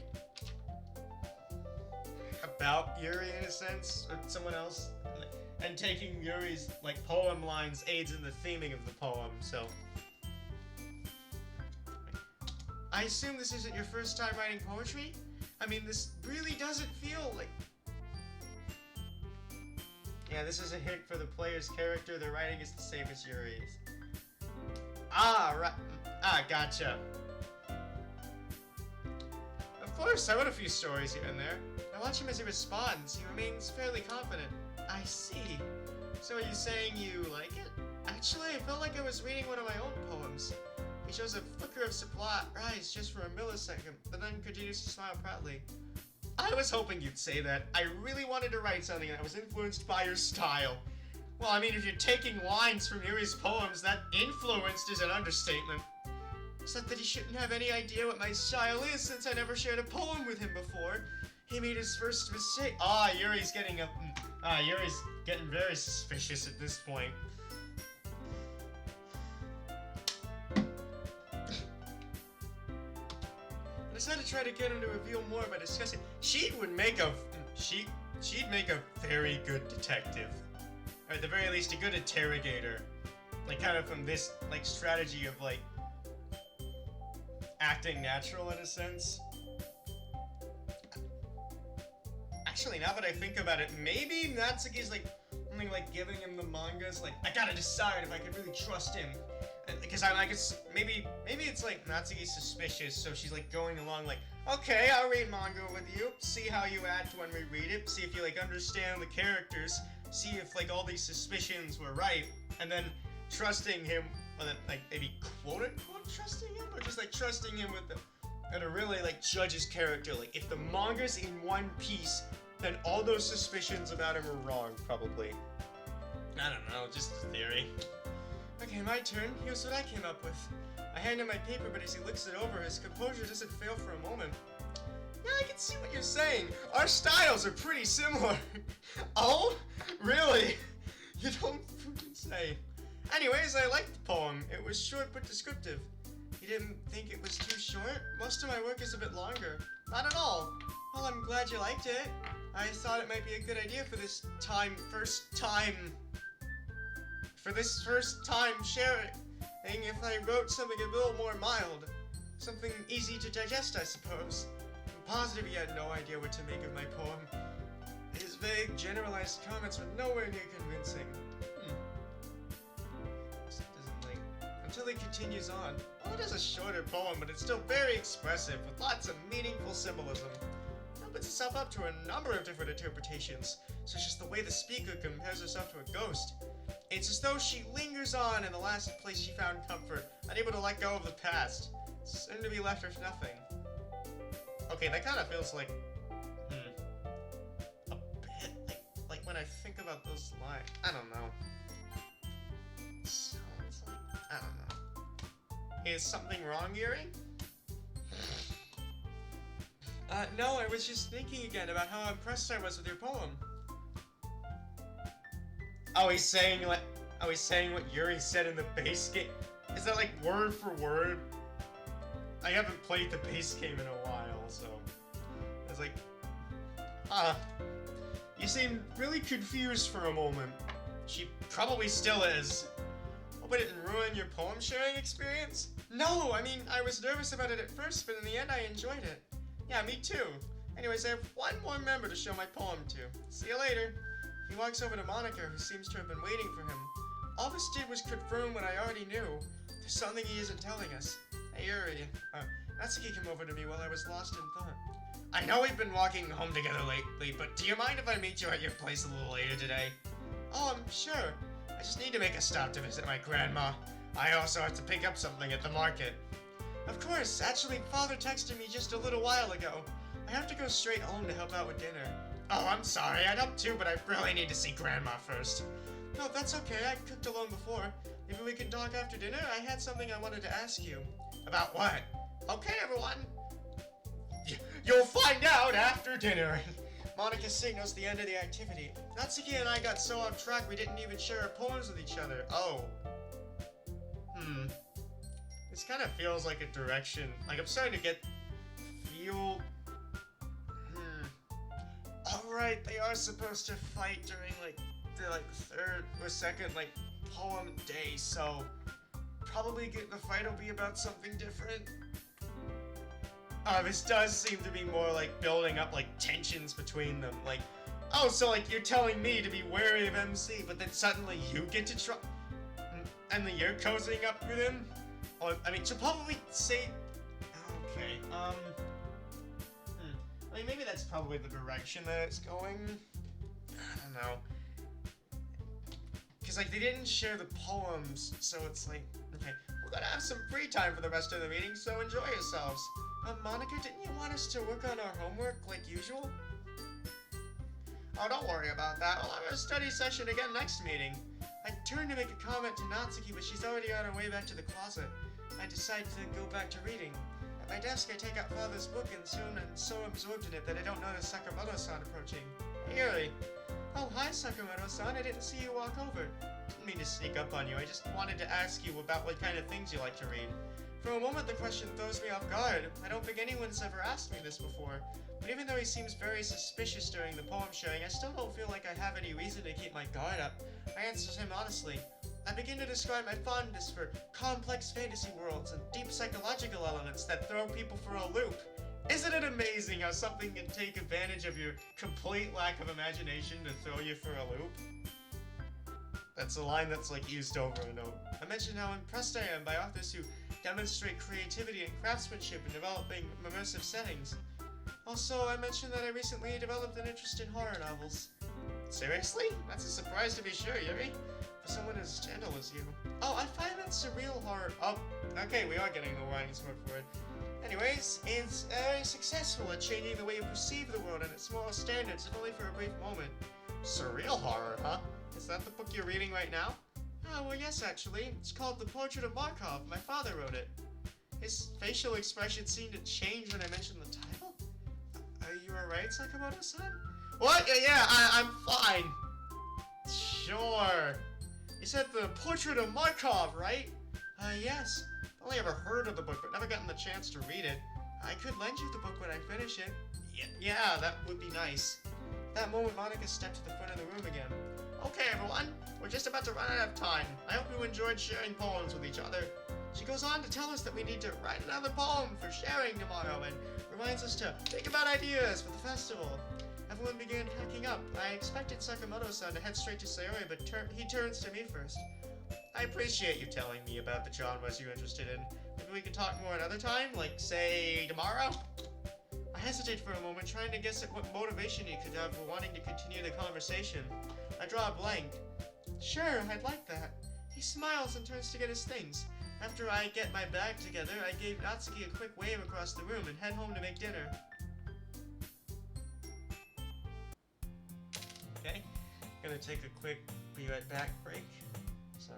about Yuri in a sense, or someone else, and taking Yuri's, like, poem lines aids in the theming of the poem, so. I assume this isn't your first time writing poetry? I mean, this really doesn't feel like... Yeah, this is a hint for the player's character. Their writing is the same as Yuri's. Ah, right. Ah, gotcha. course, I wrote a few stories here and there. I watch him as he responds. He remains fairly confident. I see. So are you saying you like it? Actually, I felt like I was reading one of my own poems. He shows a flicker of surprise just for a millisecond, but then continues to smile proudly. I was hoping you'd say that. I really wanted to write something that was influenced by your style. Well, I mean, if you're taking lines from Yuri's poems, that influenced is an understatement. Except that he shouldn't have any idea what my style is since I never shared a poem with him before. He made his first mistake. Yuri's getting very suspicious at this point. I decided to try to get him to reveal more by discussing. She'd make a very good detective. Or at the very least, a good interrogator. Like, kind of from this, like, strategy of, like, acting natural in a sense. Actually, now that I think about it, maybe Natsuki's like something like giving him the mangas. Like, I gotta decide if I can really trust him, because I guess maybe it's like Natsuki's suspicious, so she's like going along like, okay, I'll read manga with you, see how you act when we read it, see if you like understand the characters, see if like all these suspicions were right, and then trusting him. Or then, like, maybe quote-unquote trusting him? Or just, like, trusting him with and to really, like, judge his character. Like, if the manga's in one piece, then all those suspicions about him are wrong, probably. I don't know, just a theory. Okay, my turn. Here's what I came up with. I hand him my paper, but as he looks it over, his composure doesn't fail for a moment. Yeah, I can see what you're saying. Our styles are pretty similar. Oh? Really? You don't freaking say. Anyways, I liked the poem. It was short but descriptive. You didn't think it was too short? Most of my work is a bit longer. Not at all. Well, I'm glad you liked it. I thought it might be a good idea for this first time sharing, if I wrote something a little more mild. Something easy to digest, I suppose. I'm positive he had no idea what to make of my poem. His vague, generalized comments were nowhere near convincing. Until he continues on. Well, it is a shorter poem, but it's still very expressive, with lots of meaningful symbolism. It opens itself up to a number of different interpretations, such as the way the speaker compares herself to a ghost. It's as though she lingers on in the last place she found comfort, unable to let go of the past, soon to be left with nothing. Okay, that kind of feels like, a bit, like when I think about those lines, I don't know. Sounds like, I don't know. Is something wrong, Yuri? No, I was just thinking again about how impressed I was with your poem. Oh, he's saying what Yuri said in the base game? Is that like word for word? I haven't played the base game in a while, so I was like, you seemed really confused for a moment. She probably still is. Hope it didn't ruin your poem sharing experience? No, I mean, I was nervous about it at first, but in the end I enjoyed it. Yeah, me too. Anyways, I have one more member to show my poem to. See you later. He walks over to Monica, who seems to have been waiting for him. All this did was confirm what I already knew. There's something he isn't telling us. Hey, Yuri. Natsuki came over to me while I was lost in thought. I know we've been walking home together lately, but do you mind if I meet you at your place a little later today? Oh, I'm sure. I just need to make a stop to visit my grandma. I also have to pick up something at the market. Of course. Actually, Father texted me just a little while ago. I have to go straight home to help out with dinner. Oh, I'm sorry. I'd help too, but I really need to see Grandma first. No, that's okay. I cooked alone before. Maybe we can talk after dinner? I had something I wanted to ask you. About what? Okay, everyone. You'll find out after dinner. Monica signals the end of the activity. Natsuki and I got so off track we didn't even share our poems with each other. Oh. This kind of feels like a direction. Like, I'm starting to feel... Alright, they are supposed to fight during, like, the, third or second, poem day, so... Probably the fight will be about something different. This does seem to be more, building up, tensions between them. Oh, so, you're telling me to be wary of MC, but then suddenly you get to try... And then you're cozying up with him? Or, I mean, to probably say... Okay, I mean, maybe that's probably the direction that it's going. I don't know. Because, like, they didn't share the poems, so it's like, okay, we're gonna have some free time for the rest of the meeting, so enjoy yourselves. Monica, didn't you want us to work on our homework like usual? Oh, don't worry about that. We'll have a study session again next meeting. I turned to make a comment to Natsuki, but she's already on her way back to the closet. I decide to go back to reading. At my desk, I take out Father's book and soon I'm so absorbed in it that I don't notice Sakamoto-san approaching. Hey, Yuri. Oh, hi, Sakamoto-san. I didn't see you walk over. Didn't mean to sneak up on you. I just wanted to ask you about what kind of things you like to read. For a moment, the question throws me off guard. I don't think anyone's ever asked me this before. But even though he seems very suspicious during the poem sharing, I still don't feel like I have any reason to keep my guard up. I answer him honestly. I begin to describe my fondness for complex fantasy worlds and deep psychological elements that throw people for a loop. Isn't it amazing how something can take advantage of your complete lack of imagination to throw you for a loop? That's a line that's like used over and over. I mentioned how impressed I am by authors who demonstrate creativity and craftsmanship in developing immersive settings. Also, I mentioned that I recently developed an interest in horror novels. Seriously? That's a surprise to be sure, Yuri. For someone as gentle as you. Oh, I find that surreal horror. Oh, okay, we are getting the wording word for it. Anyways, it's successful at changing the way you perceive the world and its moral standards, if only for a brief moment. Surreal horror, huh? Is that the book you're reading right now? Oh, well, yes, actually. It's called The Portrait of Markov. My father wrote it. His facial expression seemed to change when I mentioned the title. Are you alright, Sakamoto-san? What? Yeah, I'm fine. Sure. You said The Portrait of Markov, right? Yes. I've only ever heard of the book, but never gotten the chance to read it. I could lend you the book when I finish it. Yeah, that would be nice. At that moment, Monica stepped to the front of the room again. Okay, everyone. We're just about to run out of time. I hope you enjoyed sharing poems with each other. She goes on to tell us that we need to write another poem for sharing tomorrow and reminds us to think about ideas for the festival. Everyone began packing up. I expected Sakamoto-san to head straight to Sayori, but he turns to me first. I appreciate you telling me about the genres you're interested in. Maybe we can talk more another time, like, say, tomorrow? I hesitate for a moment, trying to guess at what motivation he could have for wanting to continue the conversation. I draw a blank. Sure, I'd like that. He smiles and turns to get his things. After I get my bag together, I gave Natsuki a quick wave across the room and head home to make dinner. Okay, gonna take a quick be right back break. So.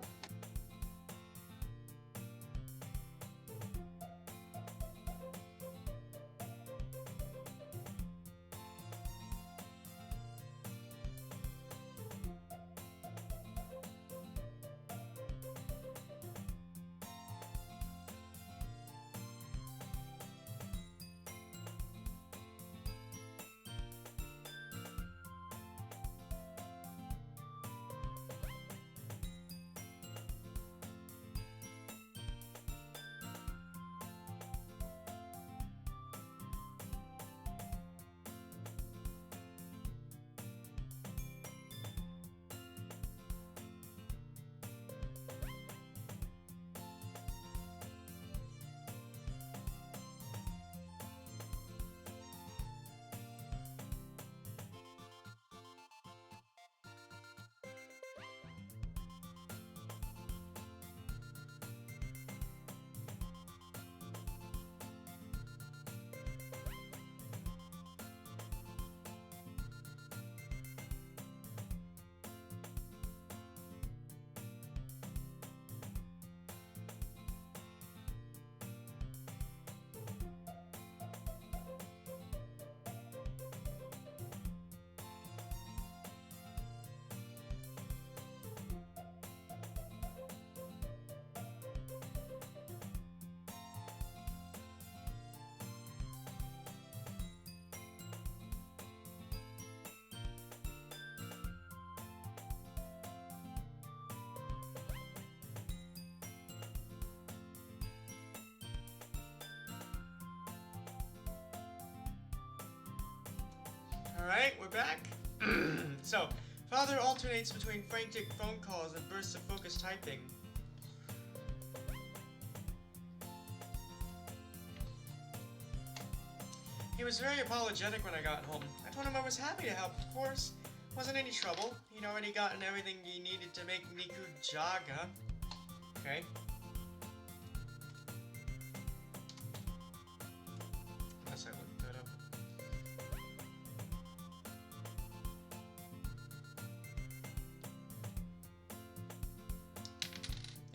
Alright, we're back. So, Father alternates between frantic phone calls and bursts of focused typing. He was very apologetic when I got home. I told him I was happy to help, of course. Wasn't any trouble. He'd already gotten everything he needed to make Nikujaga. Okay. Unless I looked that up.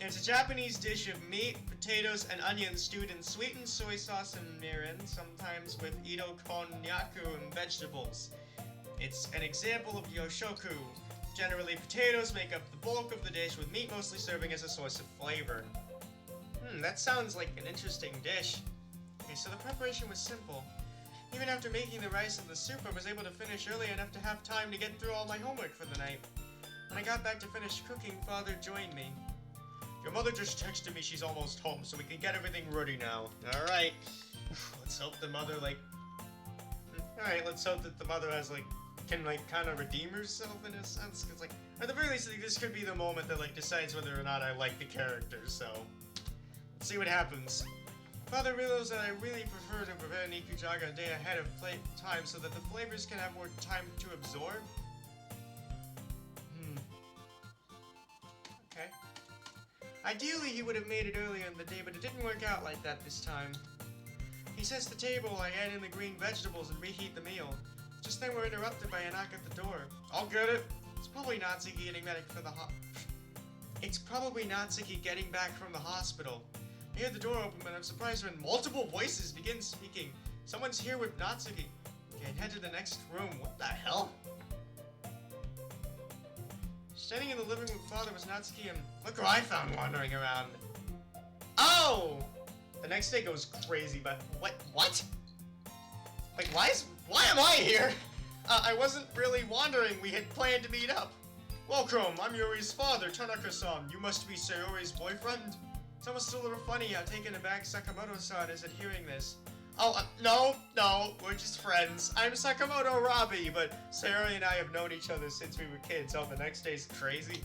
It's a Japanese dish of meat, potatoes, and onions stewed in sweetened soy sauce and mirin, sometimes with Edo konnyaku and vegetables. It's an example of yoshoku. Generally, potatoes make up the bulk of the dish, with meat mostly serving as a source of flavor. That sounds like an interesting dish. Okay, so the preparation was simple. Even after making the rice and the soup, I was able to finish early enough to have time to get through all my homework for the night. When I got back to finish cooking, Father joined me. Your mother just texted me she's almost home, so we can get everything ready now. Alright. Let's hope the mother, Alright, let's hope that the mother can kind of redeem herself in a sense. Because, at the very least, this could be the moment that, decides whether or not I like the character, so... Let's see what happens. Father realized that I really prefer to prepare Nikujaga a day ahead of time so that the flavors can have more time to absorb. Okay. Ideally, he would have made it earlier in the day, but it didn't work out like that this time. He sets the table, I add in the green vegetables, and reheat the meal. Just then we're interrupted by a knock at the door. I'll get it. It's probably Natsuki getting back from the hospital. I hear the door open, but I'm surprised when multiple voices begin speaking. Someone's here with Natsuki. Okay, head to the next room. What the hell? Standing in the living room with Father was Natsuki, and look who I found wandering around. Oh! The next day goes crazy, but what? Why am I here? I wasn't really wandering. We had planned to meet up. Welcome, I'm Yuri's father, Tanaka-san. You must be Sayori's boyfriend? It's almost a little funny how taken aback Sakamoto-san is at hearing this. Oh, no, we're just friends. I'm Sakamoto Robbie, but Sayori and I have known each other since we were kids. Oh, the next day's crazy.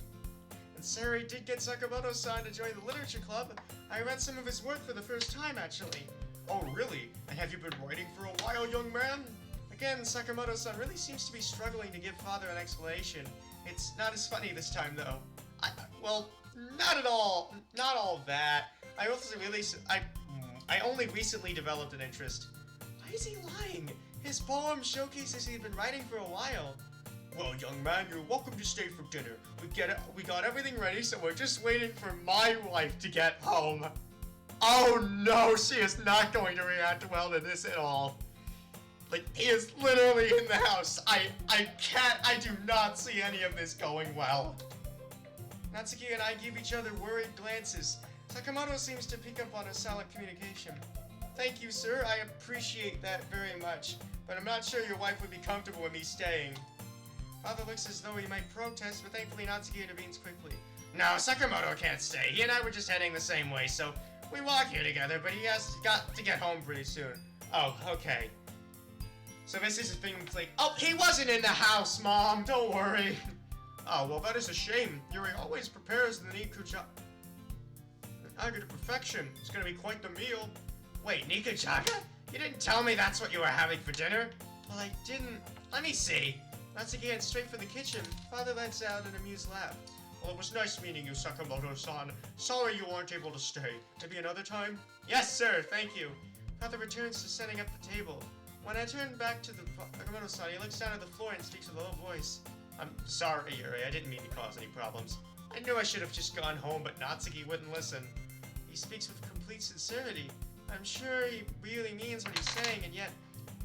And Sayori did get Sakamoto-san to join the literature club. I read some of his work for the first time, actually. Oh, really? And have you been writing for a while, young man? Again, Sakamoto-san really seems to be struggling to give Father an explanation. It's not as funny this time, though. Well, not at all. Not all that. I only recently developed an interest. Why is he lying? His poem showcases he'd been writing for a while. Well, young man, you're welcome to stay for dinner. We got everything ready, so we're just waiting for my wife to get home. Oh no, she is not going to react well to this at all. He is literally in the house. I do not see any of this going well. Natsuki and I give each other worried glances. Sakamoto seems to pick up on a solid communication. Thank you, sir. I appreciate that very much, but I'm not sure your wife would be comfortable with me staying. Father looks as though he might protest, but thankfully Natsuki intervenes quickly. No, Sakamoto can't stay. He and I were just heading the same way, so we walk here together, but he has got to get home pretty soon. Oh, okay. So this is a thing oh, he wasn't in the house, Mom! Don't worry! Oh, well, that is a shame. Yuri always prepares the Nikujaga to perfection. It's gonna be quite the meal. Wait, Nikujaga? You didn't tell me that's what you were having for dinner? Well, I didn't. Let me see. Natsuki heads straight for the kitchen. Father lets out an amused laugh. Well, it was nice meeting you, Sakamoto-san. Sorry you weren't able to stay. Maybe another time? Yes, sir, thank you. Father returns to setting up the table. When I turn back to the Sakamoto-san, he looks down at the floor and speaks with a low voice. I'm sorry, Yuri. I didn't mean to cause any problems. I knew I should have just gone home, but Natsuki wouldn't listen. He speaks with complete sincerity. I'm sure he really means what he's saying, and yet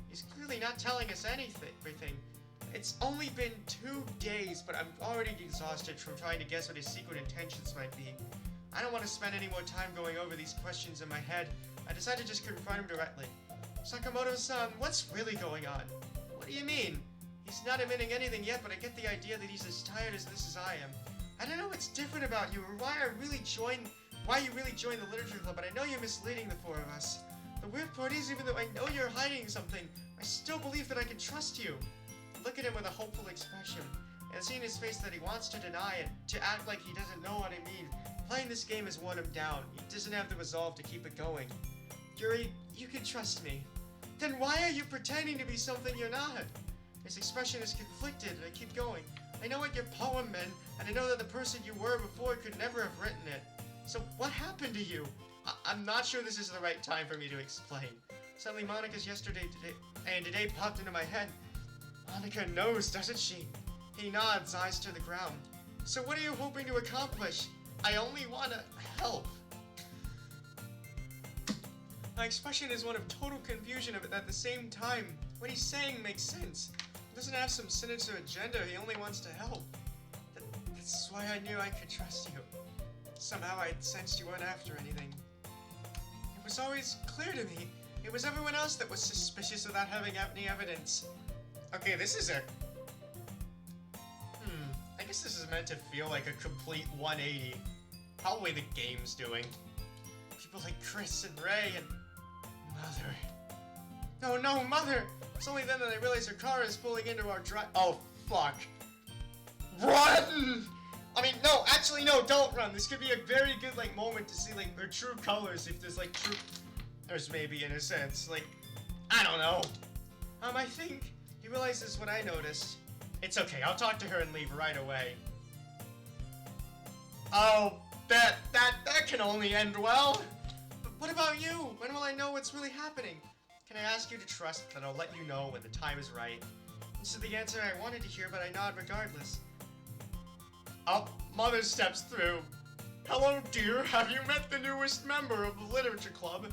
he's clearly not telling us everything. It's only been 2 days, but I'm already exhausted from trying to guess what his secret intentions might be. I don't want to spend any more time going over these questions in my head. I decided to just confront him directly. Sakamoto-san, what's really going on? What do you mean? He's not admitting anything yet, but I get the idea that he's as tired as this as I am. I don't know what's different about you, or why you really joined the literature club, but I know you're misleading the four of us. The weird part is, even though I know you're hiding something, I still believe that I can trust you. I look at him with a hopeful expression, and seeing his face that he wants to deny it, to act like he doesn't know what I mean. Playing this game has worn him down. He doesn't have the resolve to keep it going. Yuri, you can trust me. Then why are you pretending to be something you're not? His expression is conflicted, and I keep going. I know what your poem meant, and I know that the person you were before could never have written it. So what happened to you? I'm not sure this is the right time for me to explain. Suddenly Monica's today popped into my head. Monica knows, doesn't she? He nods, eyes to the ground. So what are you hoping to accomplish? I only want to help. My expression is one of total confusion, but at the same time, what he's saying makes sense. He doesn't have some sinister agenda, he only wants to help. That's why I knew I could trust you. Somehow I sensed you weren't after anything. It was always clear to me. It was everyone else that was suspicious without having any evidence. Okay, this is a... I guess this is meant to feel like a complete 180. Probably the game's doing. People like Chris and Ray and... Mother. Oh no, Mother! It's only then that I realize her car is pulling into our drive. Oh, fuck. Run! I mean, no, actually, no, don't run. This could be a very good, like, moment to see, like, their true colors, if there's, like, true... There's maybe, in a sense, like, I don't know. I think he realizes what I noticed. It's okay, I'll talk to her and leave right away. Oh, that can only end well. But what about you? When will I know what's really happening? Can I ask you to trust that I'll let you know when the time is right? This is the answer I wanted to hear, but I nod regardless. Oh, Mother steps through. Hello, dear. Have you met the newest member of the Literature Club?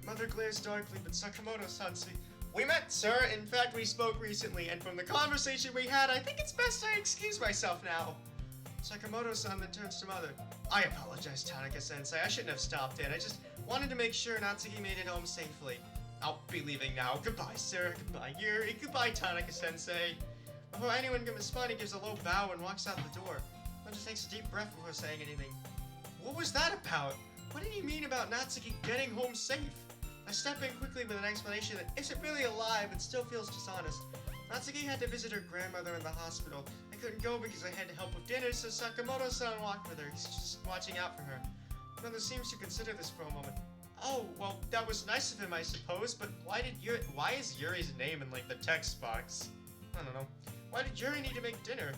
Mother glares darkly, but Sakamoto-san speaks. We met, sir. In fact, we spoke recently, and from the conversation we had, I think it's best I excuse myself now. Sakamoto-san then turns to Mother. I apologize, Tanaka-sensei. I shouldn't have stopped in. I just wanted to make sure Natsuki made it home safely. I'll be leaving now. Goodbye, sir. Goodbye, Yuri. Goodbye, Tanaka-sensei. Before anyone can respond, he gives a low bow and walks out the door. Mother takes a deep breath before saying anything. What was that about? What did he mean about Natsuki getting home safe? I step in quickly with an explanation that isn't really alive and still feels dishonest. Natsuki had to visit her grandmother in the hospital. I couldn't go because I had to help with dinner, so Sakamoto-san walked with her. He's just watching out for her. Mother seems to consider this for a moment. Oh, well, that was nice of him, I suppose, but why is Yuri's name in, like, the text box? I don't know. Why did Yuri need to make dinner?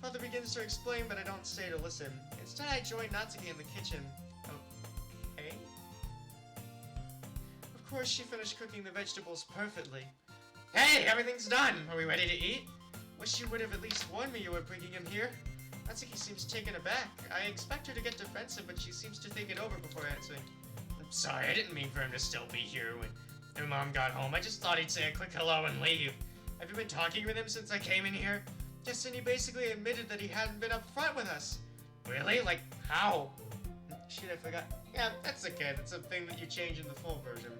Mother begins to explain, but I don't stay to listen. Instead, I join Natsuki in the kitchen. Okay? Of course, she finished cooking the vegetables perfectly. Hey, everything's done. Are we ready to eat? Wish you would have at least warned me you were bringing him here. Natsuki seems taken aback. I expect her to get defensive, but she seems to think it over before answering. I'm sorry, I didn't mean for him to still be here when Mom got home. I just thought he'd say a quick hello and leave. Have you been talking with him since I came in here? Yes, and he basically admitted that he hadn't been upfront with us. Really? Like, how? Shit, I forgot. Yeah, that's okay. That's a thing that you change in the full version.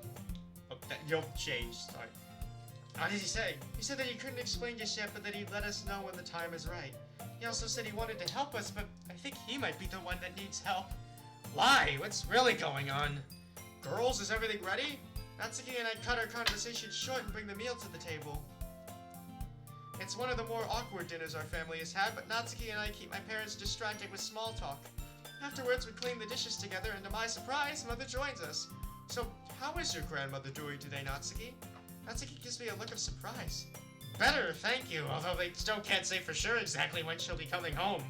Oh, that you'll change, sorry. What did he say? He said that he couldn't explain just yet, but that he'd let us know when the time is right. He also said he wanted to help us, but I think he might be the one that needs help. Why? What's really going on? Girls, is everything ready? Natsuki and I cut our conversation short and bring the meal to the table. It's one of the more awkward dinners our family has had, but Natsuki and I keep my parents distracted with small talk. Afterwards, we clean the dishes together, and to my surprise, Mother joins us. So, how is your grandmother doing today, Natsuki? Natsuki gives me a look of surprise. Better, thank you, although they still can't say for sure exactly when she'll be coming home.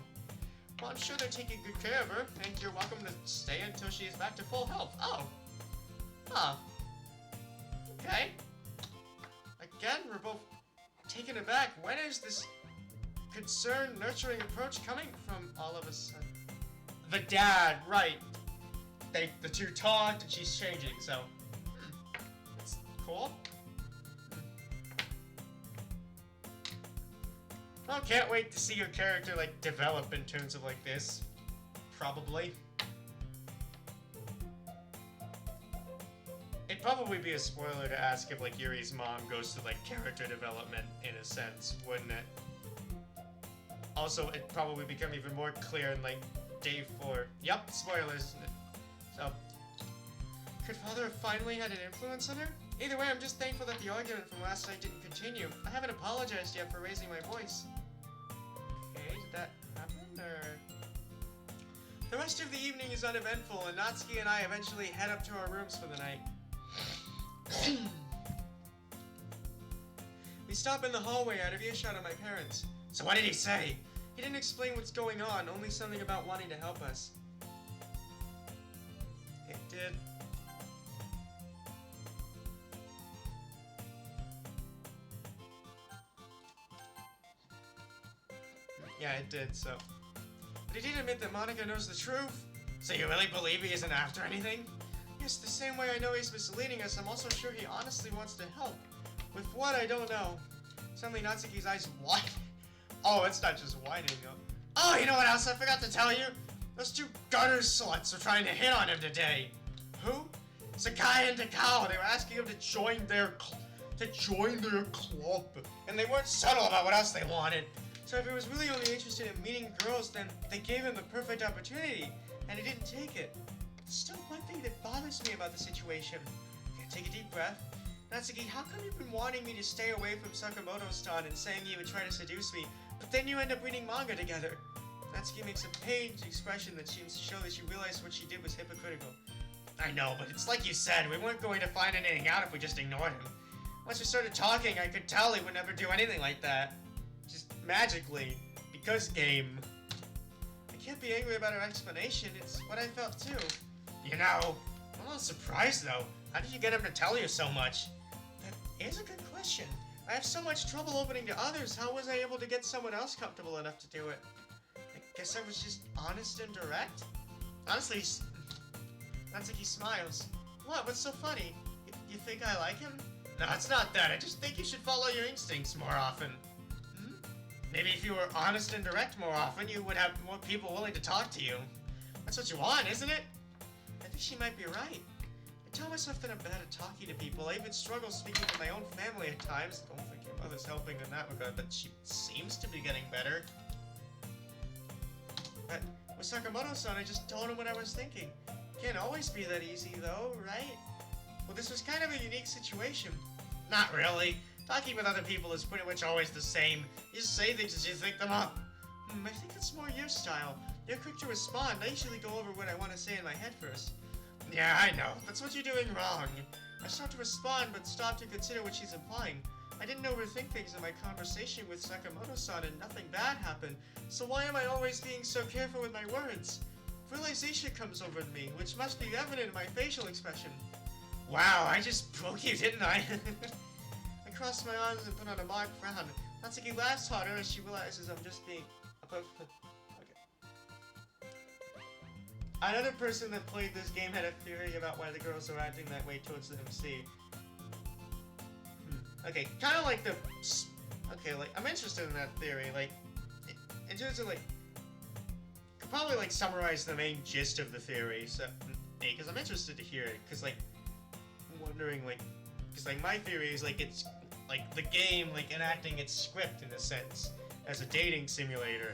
Well, I'm sure they're taking good care of her, and you're welcome to stay until she is back to full health. Oh. Huh. Okay. Again, we're both taken aback. When is this concerned, nurturing approach coming from all of us? The dad, right. The two talked, and she's changing, so... It's cool. Well, can't wait to see your character, like, develop in terms of, like, this. Probably. It'd probably be a spoiler to ask if, like, Yuri's mom goes through, like, character development, in a sense, wouldn't it? Also, it'd probably become even more clear in, like, day 4. Yup, spoilers. So, could Father have finally had an influence on her? Either way, I'm just thankful that the argument from last night didn't continue. I haven't apologized yet for raising my voice. Okay, did that happen, or...? The rest of the evening is uneventful, and Natsuki and I eventually head up to our rooms for the night. We stopped in the hallway out of earshot of my parents. So what did he say? He didn't explain what's going on, only something about wanting to help us. It did. Yeah, it did, so. But he did admit that Monica knows the truth. So you really believe he isn't after anything? Yes, the same way I know he's misleading us, I'm also sure he honestly wants to help. With what, I don't know. Suddenly Natsuki's eyes widen. Oh, it's not just whining though. Oh, you know what else I forgot to tell you? Those two gutter sluts are trying to hit on him today. Who? Sakai and Takao. They were asking him to join their club. And they weren't subtle about what else they wanted. So if he was really only interested in meeting girls, then they gave him the perfect opportunity, and he didn't take it. There's still one thing that bothers me about the situation. Okay, take a deep breath. Natsuki, how come you've been wanting me to stay away from Sakamoto-san and saying you would try to seduce me, but then you end up reading manga together? Natsuki makes a pained expression that seems to show that she realized what she did was hypocritical. I know, but it's like you said, we weren't going to find anything out if we just ignored him. Once we started talking, I could tell he would never do anything like that. Just magically. Because game. I can't be angry about her explanation, it's what I felt too. You know, I'm a little surprised though. How did you get him to tell you so much? That is a good question. I have so much trouble opening to others, how was I able to get someone else comfortable enough to do it? I guess I was just honest and direct? Honestly, Natsuki smiles. What? What's so funny? You think I like him? no, it's not that. I just think you should follow your instincts more often. Maybe if you were honest and direct more often, you would have more people willing to talk to you. That's what you want, isn't it? I think she might be right. I tell myself that I'm bad at talking to people. I even struggle speaking to my own family at times. Don't think your mother's helping in that regard, but she Seems to be getting better. But with Sakamoto-san, I just told him what I was thinking. Can't always be that easy, though, right? Well, this was kind of a unique situation. Not really. Talking with other people is pretty much always the same. You just say things as you think them up. I think it's more your style. You're quick to respond. I usually go over what I want to say in my head first. Yeah, I know. That's what you're doing wrong. I start to respond, but stop to consider what she's implying. I didn't overthink things in my conversation with Sakamoto-san and nothing bad happened. So why am I always being so careful with my words? Realization comes over me, which must be evident in my facial expression. Wow, I just broke you, didn't I? I cross my arms and put on a mock frown. Natsuki laughs harder as she realizes I'm just being... Okay. Another person that played this game had a theory about why the girls are acting that way towards the MC. Okay, kind of like the... Okay, like, I'm interested in that theory, like... In terms of, like... Could probably, like, summarize the main gist of the theory, so... Because I'm interested to hear it, because, like... I'm wondering, like... Because, like, my theory is, like, it's... Like, the game, like, enacting its script, in a sense, as a dating simulator.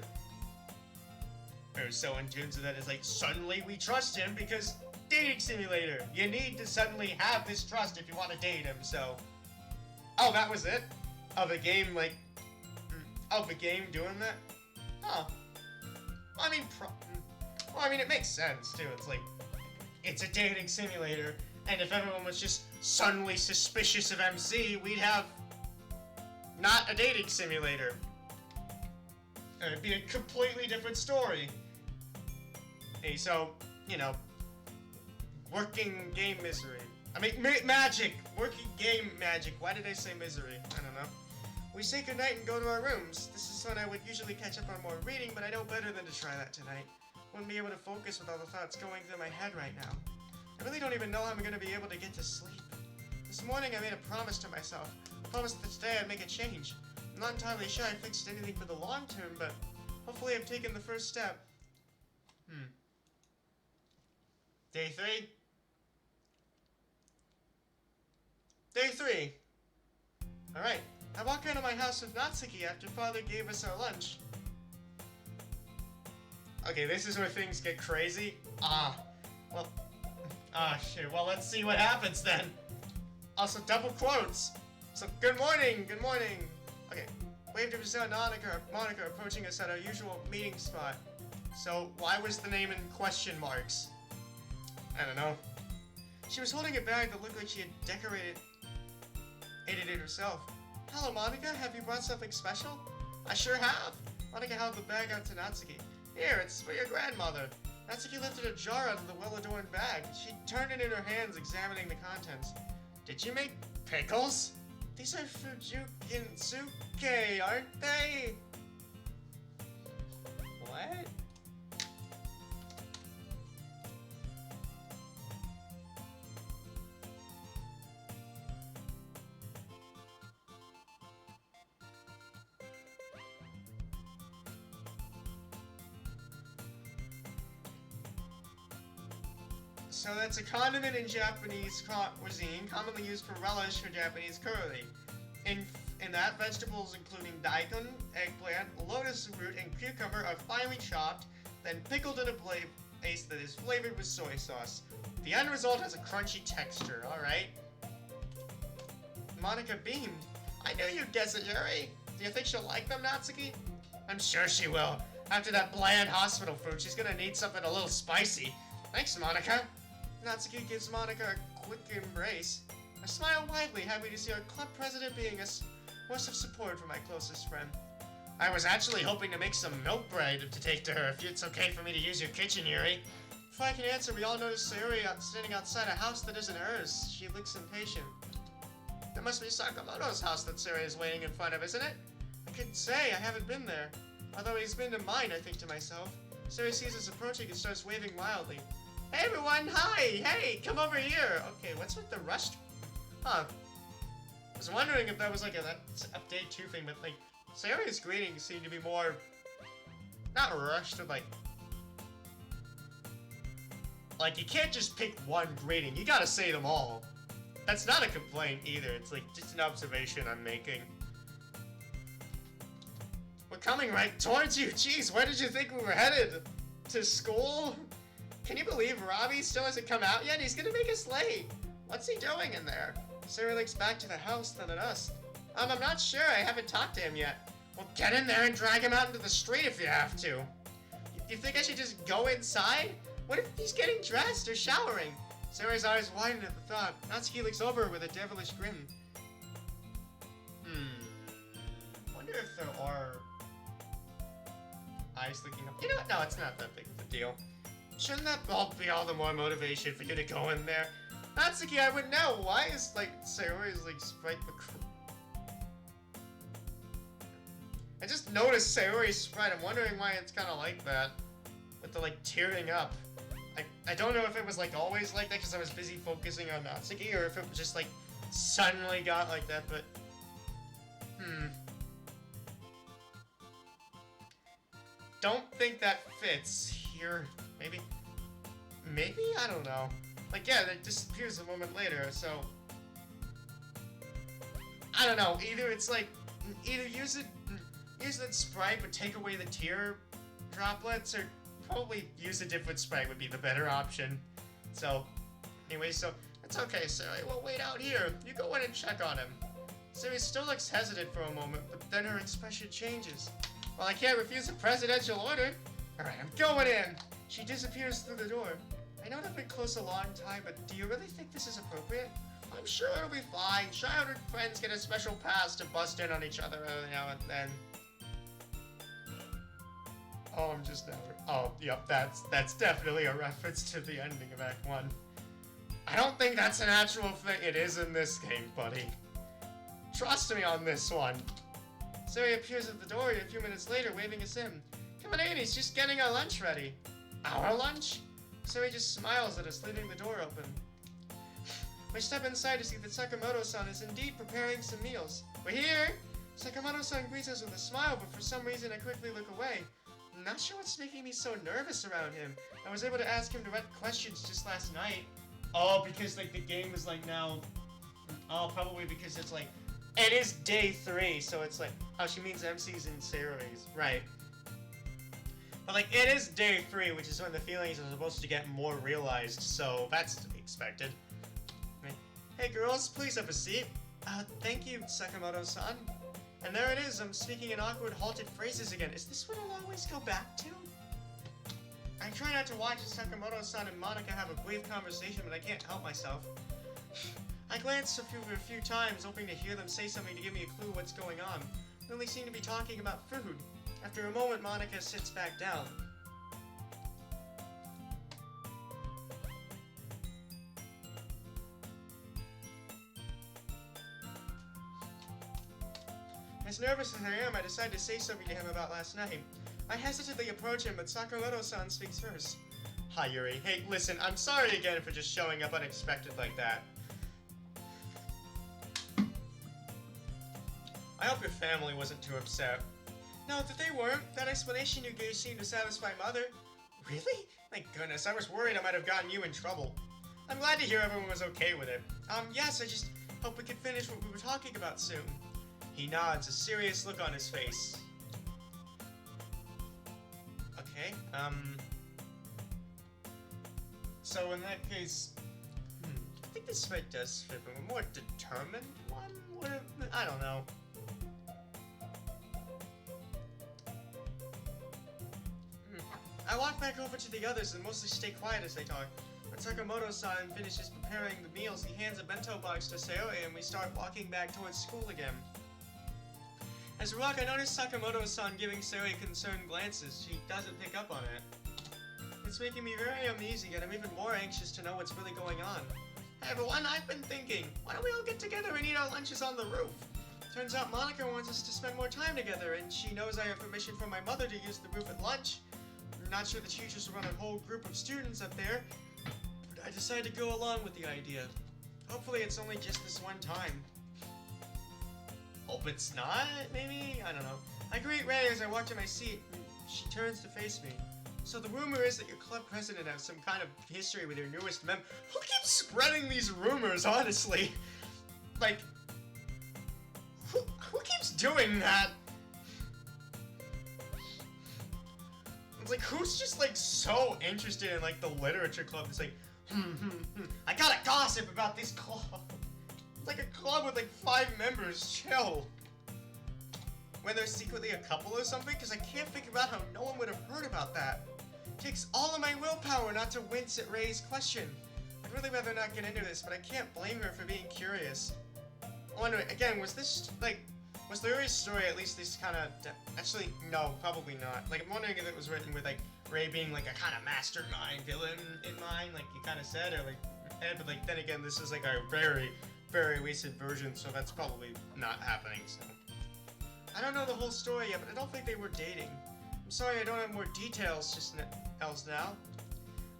Or so in terms of that, it's like, suddenly we trust him because dating simulator. You need to suddenly have this trust if you want to date him, so... Oh, that was it? Oh, the game, like... Oh, the game doing that? Huh. I mean, well, I mean, it makes sense, too. It's like... It's a dating simulator, and if everyone was just suddenly suspicious of MC, we'd have... Not a dating simulator. And it'd be a completely different story. Hey, so, you know... Working game misery. I mean, magic! Working game magic. Why did I say misery? I don't know. We say goodnight and go to our rooms. This is when I would usually catch up on more reading, but I know better than to try that tonight. Wouldn't be able to focus with all the thoughts going through my head right now. I really don't even know how I'm gonna be able to get to sleep. This morning I made a promise to myself. I promised that today I'd make a change. I'm not entirely sure I fixed anything for the long term, but hopefully I've taken the first step. Day 3? Day 3. Alright, I walk out of my house with Natsuki after Father gave us our lunch. Okay, this is where things get crazy. Shit, well, let's see what happens then. Also, double quotes. So, good morning. Okay, waved at Brazil and Monica approaching us at our usual meeting spot. So, why was the name in question marks? I don't know. She was holding a bag that looked like she had decorated it herself. Hello, Monica. Have you brought something special? I sure have. Monica held the bag out to Natsuki. Here, it's for your grandmother. Natsuki lifted a jar out of the well-adorned bag. She turned it in her hands, examining the contents. Did you make pickles? These are Fujukinsuke, aren't they? What? So that's a condiment in Japanese cuisine, commonly used for relish for Japanese curry. In that, vegetables including daikon, eggplant, lotus root, and cucumber are finely chopped, then pickled in a paste that is flavored with soy sauce. The end result has a crunchy texture, alright? Monica beamed. I knew you'd guess it, Yuri. Do you think she'll like them, Natsuki? I'm sure she will. After that bland hospital food, she's gonna need something a little spicy. Thanks, Monica. Natsuki gives Monica a quick embrace. I smile widely, happy to see our club president being a source of support for my closest friend. I was actually hoping to make some milk bread to take to her, if it's okay for me to use your kitchen, Yuri. Before I can answer, we all notice Sayuri standing outside a house that isn't hers. She looks impatient. That must be Sakamoto's house that Sayuri is waiting in front of, isn't it? I couldn't say, I haven't been there. Although he's been to mine, I think to myself. Sayuri sees us approaching and starts waving wildly. Hey everyone, hi! Hey, come over here! Okay, what's with the rushed? Huh. I was wondering if that was like an update 2 thing, but like, Sayori's greetings seem to be more... not rushed, but like, you can't just pick one greeting, you gotta say them all. That's not a complaint either, it's like just an observation I'm making. We're coming right towards you, jeez, where did you think we were headed? To school? Can you believe Robbie still hasn't come out yet? He's gonna make us late. What's he doing in there? Sayori looks back to the house, then at us. I'm not sure. I haven't talked to him yet. Well, get in there and drag him out into the street if you have to. You think I should just go inside? What if he's getting dressed or showering? Sayori's eyes widen at the thought. Natsuki looks over with a devilish grin. Wonder if there are eyes looking up. You know what? No, it's not that big of a deal. Shouldn't that be all the more motivation for you to go in there? Natsuki, I would know. Why is, like, Sayori's, like, sprite... I just noticed Sayori's sprite. I'm wondering why it's kind of like that. With the, like, tearing up. I don't know if it was, like, always like that because I was busy focusing on Natsuki, or if it was just, like, suddenly got like that, but... Don't think that fits here. Maybe? Maybe? I don't know. Like, yeah, it disappears a moment later, so... I don't know, either it's like... Either use that sprite but take away the tear droplets, or probably use a different sprite would be the better option. So, anyway, so... It's okay, Sayori, we'll wait out here. You go in and check on him. Sayori still looks hesitant for a moment, but then her expression changes. Well, I can't refuse a presidential order. Alright, I'm going in. She disappears through the door. I know they've been close a long time, but do you really think this is appropriate? I'm sure it'll be fine. Childhood friends get a special pass to bust in on each other every now and then. Oh, I'm just never... Oh, yep, that's definitely a reference to the ending of Act 1. I don't think that's an actual thing. It is in this game, buddy. Trust me on this one. Sayori appears at the door a few minutes later, waving us in. Come on in, he's just getting our lunch ready. Our lunch? Sayori just smiles at us, leaving the door open. We step inside to see that Sakamoto-san is indeed preparing some meals. We're here! Sakamoto-san greets us with a smile, but for some reason I quickly look away. I'm not sure what's making me so nervous around him. I was able to ask him direct questions just last night. Oh, because like the game is like now... Oh, probably because it's like... It is day 3, so it's like... Oh, she means MCs and Sayori's. Right. But like, it is day 3, which is when the feelings are supposed to get more realized, so that's to be expected. Hey girls, please have a seat. Thank you, Sakamoto-san. And there it is, I'm speaking in awkward, halted phrases again. Is this what I'll always go back to? I try not to watch Sakamoto-san and Monica have a brief conversation, but I can't help myself. I glanced over a few times, hoping to hear them say something to give me a clue what's going on. They only seemed to be talking about food. After a moment, Monica sits back down. As nervous as I am, I decide to say something to him about last night. I hesitantly approach him, but Sakamoto-san speaks first. Hi, Yuri. Hey, listen, I'm sorry again for just showing up unexpected like that. I hope your family wasn't too upset. No, that they weren't. That explanation you gave seemed to satisfy Mother. Really? Thank goodness, I was worried I might have gotten you in trouble. I'm glad to hear everyone was okay with it. Yes, I just hope we can finish what we were talking about soon. He nods, a serious look on his face. Okay, So in that case, I think this fight does fit, but a more determined one would have, I don't know. I walk back over to the others and mostly stay quiet as they talk. When Sakamoto-san finishes preparing the meals, he hands a bento box to Sayori and we start walking back towards school again. As we walk, I notice Sakamoto-san giving Sayori concerned glances. She doesn't pick up on it. It's making me very uneasy, and I'm even more anxious to know what's really going on. Hey everyone, I've been thinking, why don't we all get together and eat our lunches on the roof? Turns out Monica wants us to spend more time together, and she knows I have permission from my mother to use the roof at lunch. I'm not sure the teachers will run a whole group of students up there, but I decided to go along with the idea. Hopefully it's only just this one time. Hope it's not, maybe? I don't know. I greet Ray as I walk to my seat, and she turns to face me. So the rumor is that your club president has some kind of history with your newest member. Who keeps spreading these rumors, honestly? Like, who keeps doing that? It's like, who's just like so interested in like the literature club? It's like, I gotta gossip about this club. It's like a club with like 5 members. Chill. When there's secretly a couple or something, because I can't figure out how no one would have heard about that. It takes all of my willpower not to wince at Ray's question. I'd really rather not get into this, but I can't blame her for being curious. I wonder, again, was this, like, was Yuri's story at least this kind of... Actually, no, probably not. Like, I'm wondering if it was written with, like, Ray being, like, a kind of mastermind villain in mind, like you kind of said, or, like, but, like, then again, this is, like, a very, very recent version, so that's probably not happening, so... I don't know the whole story yet, but I don't think they were dating. I'm sorry I don't have more details just else now.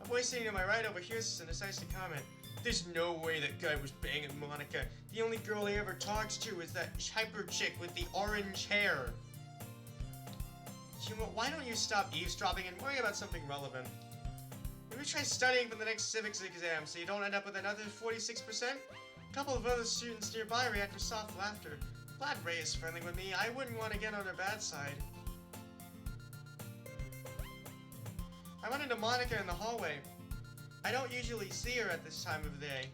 A voice sitting to my right overhears this and decides to comment. There's no way that guy was banging Monica. The only girl he ever talks to is that hyper chick with the orange hair. Humo, why don't you stop eavesdropping and worry about something relevant? Maybe try studying for the next civics exam so you don't end up with another 46%? A couple of other students nearby react with soft laughter. Glad Ray is friendly with me. I wouldn't want to get on her bad side. I run into Monica in the hallway. I don't usually see her at this time of day.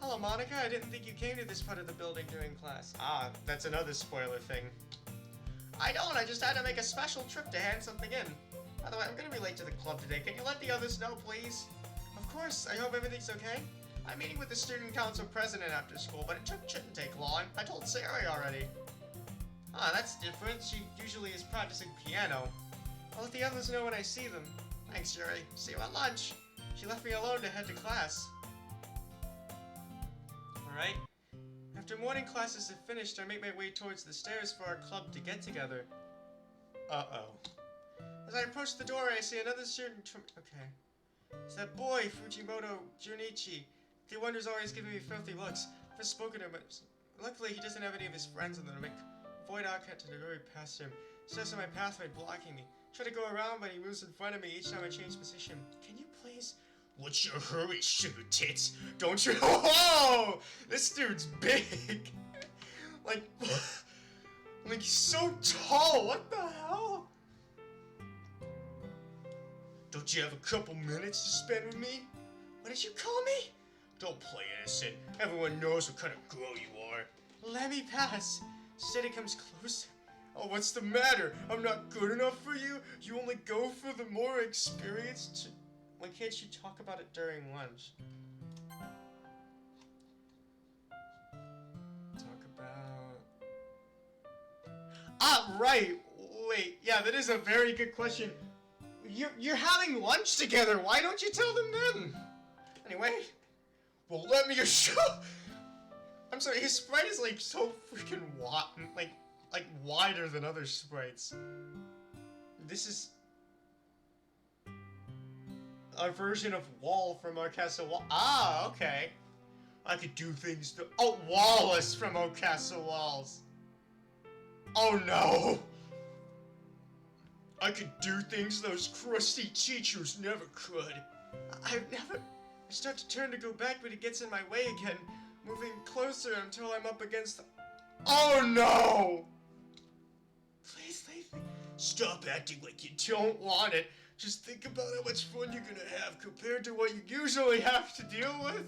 Hello, Monica. I didn't think you came to this part of the building during class. Ah, that's another spoiler thing. I don't. I just had to make a special trip to hand something in. By the way, I'm gonna be late to the club today. Can you let the others know, please? Of course. I hope everything's okay. I'm meeting with the student council president after school, but it shouldn't take long. I told Sayori already. Ah, that's different. She usually is practicing piano. I'll let the others know when I see them. Thanks, Yuri. See you at lunch. She left me alone to head to class. Alright. After morning classes have finished, I make my way towards the stairs for our club to get together. Uh-oh. As I approach the door, I see another student okay. It's that boy, Fujimoto Junichi. The wonder's always giving me filthy looks. I've never spoken to him, but luckily he doesn't have any of his friends on the make avoid outcut to hurry past him. He stands in my pathway, blocking me. Try to go around, but he moves in front of me each time I change position. Can you please? What's your hurry, sugar tits? Don't you? Whoa! This dude's big. like he's so tall. What the hell? Don't you have a couple minutes to spend with me? What did you call me? Don't play innocent. Everyone knows what kind of girl you are. Let me pass. Instead, he comes closer. Oh, what's the matter? I'm not good enough for you? You only go for the more experienced... Why can't you talk about it during lunch? Ah, right. Wait, yeah, that is a very good question. You're having lunch together. Why don't you tell them then? Anyway, well, let me assure. I'm sorry, his sprite is like so freaking like wider than other sprites. This is a version of Wall from our Castle Wall. Ah, okay. I could do things to. Oh, Wallace from O Castle Walls. Oh no! I could do things those crusty teachers never could. I start to turn to go back, but it gets in my way again, moving closer until I'm up against the... Oh no! Please, stop acting like you don't want it. Just think about how much fun you're gonna have compared to what you usually have to deal with.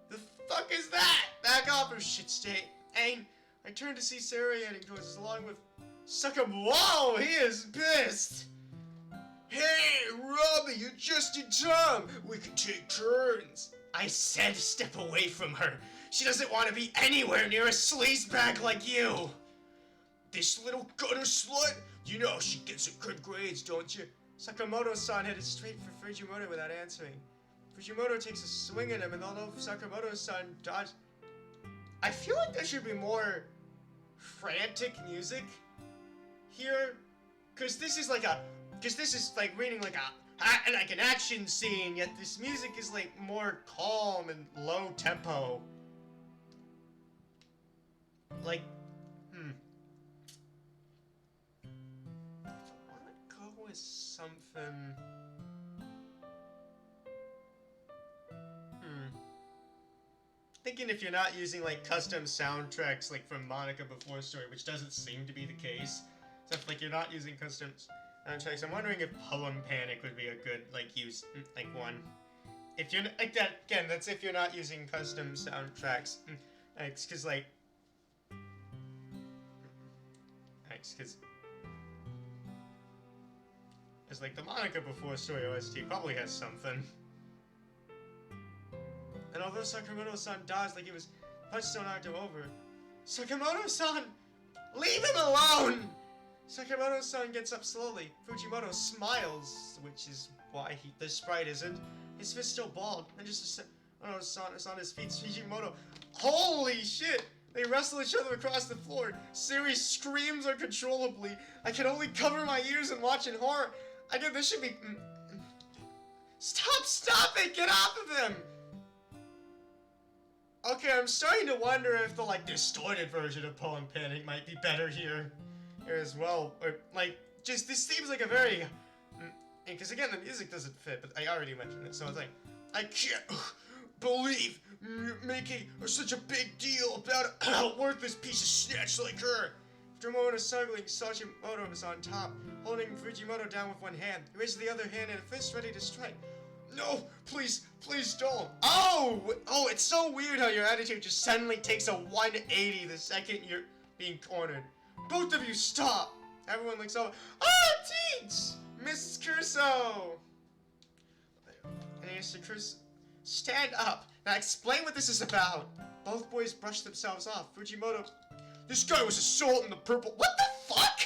The fuck is that? Back off, or shit state. And I turn to see Sarah heading towards us along with Suckum. Whoa, he is pissed. Hey, Robbie, you're just in time. We can take turns. I said step away from her. She doesn't want to be anywhere near a sleazebag like you. This little gutter slut? You know she gets her good grades, don't you? Sakamoto-san headed straight for Fujimoto without answering. Fujimoto takes a swing at him, and although Sakamoto-san dodged... I feel like there should be more frantic music here, because this is like reading like an action scene, yet this music is like more calm and low tempo. Like, I wanna go with something. Thinking if you're not using like custom soundtracks like from Monica Before Story, which doesn't seem to be the case. So if like you're not using custom soundtracks, I'm wondering if Poem Panic would be a good like use one. If you're like that again, that's if you're not using custom soundtracks. Because like, because like the Monica Before Story OST probably has something. And although Sakamoto-san dodged like he was punched or knocked him over, Sakamoto-san, leave him alone! Sakamoto-san gets up slowly. Fujimoto smiles, which is why the sprite isn't. His fist still balled, and just a Sakamoto-san is on his feet. Fujimoto, holy shit! They wrestle each other across the floor. Siri screams uncontrollably. I can only cover my ears and watch in horror. I get this should be... Stop it! Get off of him! Okay, I'm starting to wonder if the, like, distorted version of Poem Panic might be better here as well. Or, like, just, this seems like a very... Because, again, the music doesn't fit, but I already mentioned it, so it's like, I can't believe you're making such a big deal about a worthless piece of snatch like her. After a moment of struggling, Sachimoto was on top, holding Fujimoto down with one hand. He raised the other hand and a fist ready to strike. No, please don't. Oh, it's so weird how your attitude just suddenly takes a 180 the second you're being cornered. Both of you stop. Everyone looks over. Oh, Teach! Mrs. Curso! And Mr. Curso, stand up. Now explain what this is about. Both boys brush themselves off. Fujimoto, this guy was assaulting the purple. What the fuck?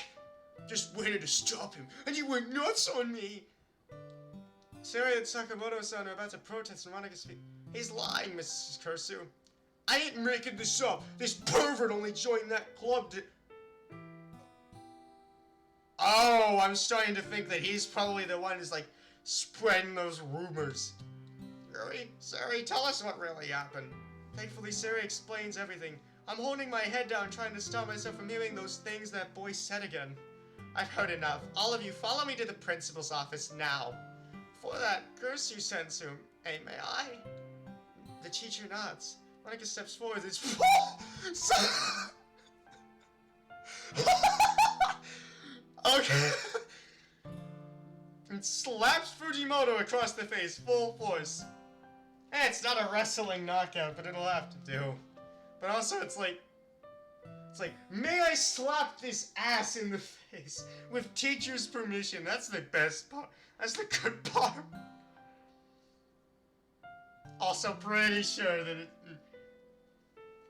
Just waited to stop him, and he went nuts on me. Sari and Sakamoto-san are about to protest and Monica speak. He's lying, Mrs. Kursu. I ain't making this up. This pervert only joined that club to... Oh, I'm starting to think that he's probably the one who's, like, spreading those rumors. Sari, tell us what really happened. Thankfully, Sari explains everything. I'm holding my head down, trying to stop myself from hearing those things that boy said again. I've heard enough. All of you, follow me to the principal's office now. For that, Kursu-sensu, hey, may I? The teacher nods. Monica steps forward. It's okay. And slaps Fujimoto across the face, full force. Eh, it's not a wrestling knockout, but it'll have to do. But also, it's like, may I slap this ass in the face with teacher's permission? That's the best part. That's the good part. Also pretty sure that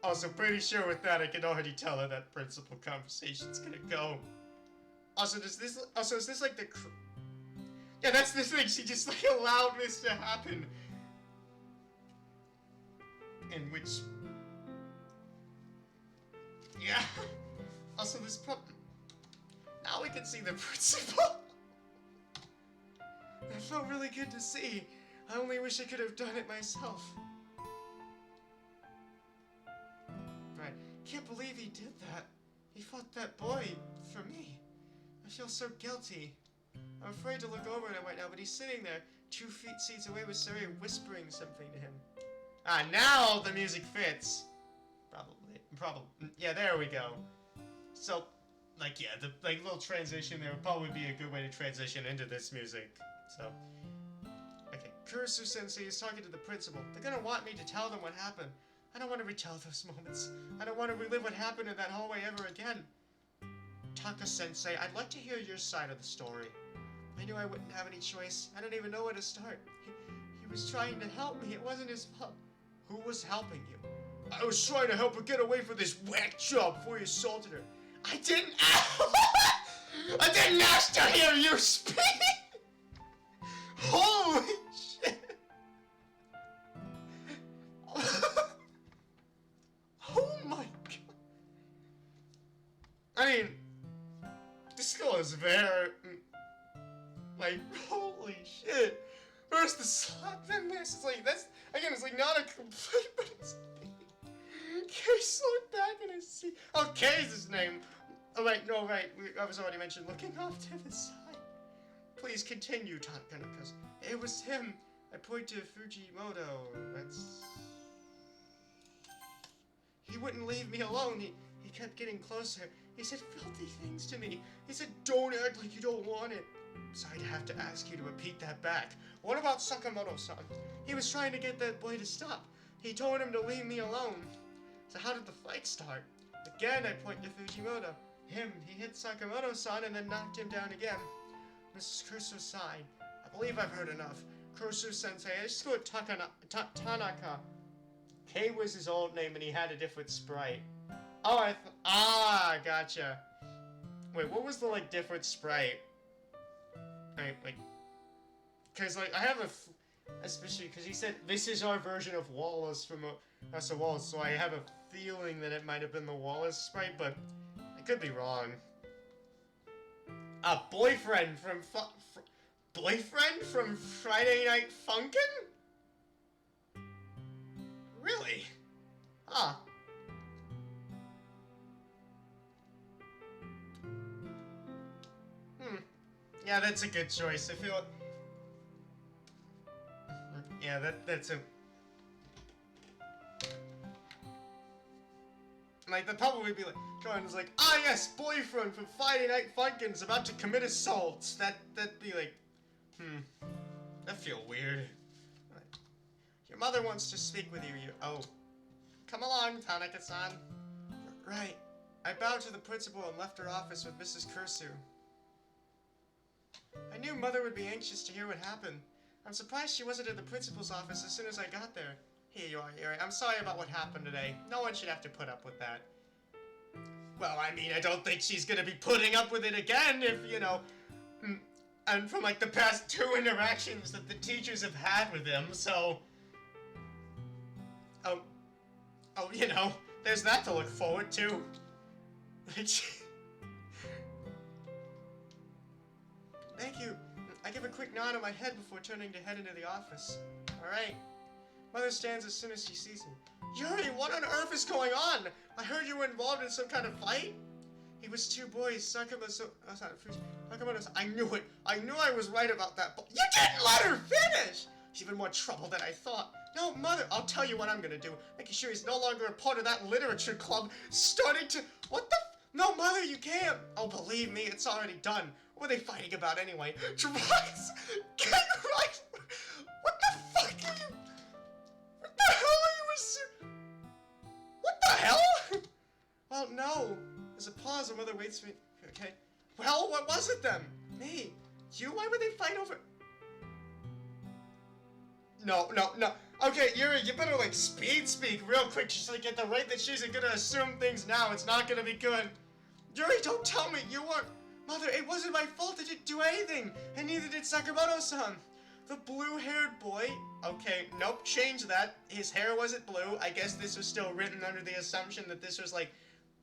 Also, pretty sure with that, I can already tell how that principal conversation's gonna go. Also, is this like the... Yeah, that's the thing, she just like allowed this to happen. In which... Yeah. Also, this now we can see the principal. That felt really good to see. I only wish I could have done it myself. Right. Can't believe he did that. He fought that boy for me. I feel so guilty. I'm afraid to look over at him right now, but he's sitting there, 2 seats away with Sari whispering something to him. Ah, now the music fits. Probably. Yeah, there we go. So, like, yeah, the little transition there would probably be a good way to transition into this music. So, okay, Kurisu-sensei is talking to the principal. They're gonna want me to tell them what happened. I don't want to retell those moments. I don't want to relive what happened in that hallway ever again. Taka-sensei, I'd like to hear your side of the story. I knew I wouldn't have any choice. I don't even know where to start. He was trying to help me. It wasn't his fault. Who was helping you? I was trying to help her get away from this whack job before you assaulted her. I didn't ask to hear you speak! Holy shit! Oh my god. I mean, this girl is very... Like, holy shit. First the slap, then this. It's like, that's... Again, it's like not a complaint, but it's... Kay's looked back in his seat. Oh, Kay's his name. Oh, wait, no, right. I was already mentioned looking off to the side. Please continue, Tanaka. It was him. I point to Fujimoto. That's... He wouldn't leave me alone. He kept getting closer. He said filthy things to me. He said, don't act like you don't want it. So I'd have to ask you to repeat that back. What about Sakamoto-san? He was trying to get that boy to stop. He told him to leave me alone. So how did the fight start? Again, I point to Fujimoto. He hit Sakamoto-san and then knocked him down again. Mrs. Kurusu-san, I believe I've heard enough. Kurusu-sensei, I just go with Tanaka. K was his old name and he had a different sprite. Oh, gotcha. Wait, what was the, like, different sprite? Cause, like, I have especially because he said, this is our version of Wallace from House of Wallace, so I have a feeling that it might have been the Wallace sprite, but I could be wrong. Boyfriend from Friday Night Funkin'? Really? Huh. Yeah, that's a good choice. I feel... Yeah, that's a... Like, that'd probably be like... John's like, ah yes, boyfriend from Friday Night Funkin's about to commit assault. That'd be like... That'd feel weird. Your mother wants to speak with you. Oh. Come along, Tanaka-san. Right. I bowed to the principal and left her office with Mrs. Kurusu. I knew Mother would be anxious to hear what happened. I'm surprised she wasn't at the principal's office as soon as I got there. Here you are, Yuri. I'm sorry about what happened today. No one should have to put up with that. Well, I mean, I don't think she's gonna be putting up with it again if, you know... And from, like, the past 2 interactions that the teachers have had with him, so... Oh, you know, there's that to look forward to. Thank you. I give a quick nod on my head before turning to head into the office. Alright. Mother stands as soon as she sees me. Yuri, what on earth is going on? I heard you were involved in some kind of fight? It was 2 boys, Sakamoto... I knew it. I knew I was right about that, but you didn't let her finish! She's even more trouble than I thought. No, Mother, I'll tell you what I'm gonna do. Making sure he's no longer a part of that literature club. Starting to... What the... No, Mother, you can't. Oh, believe me, it's already done. What were they fighting about anyway? Drugs? Get right! What the fuck are you... What the hell are you... What the hell? Well, no. There's a pause while Mother waits for me. Okay. Well, what was it then? Me? You? Why would they fight over... No. Okay, Yuri, you better, like, speak real quick, just, like, at the rate that she's gonna assume things now, it's not gonna be good. Yuri, don't tell me, you weren't... Mother, it wasn't my fault, I didn't do anything, and neither did Sakamoto-san. The blue-haired boy... Okay, nope, change that. His hair wasn't blue. I guess this was still written under the assumption that this was, like,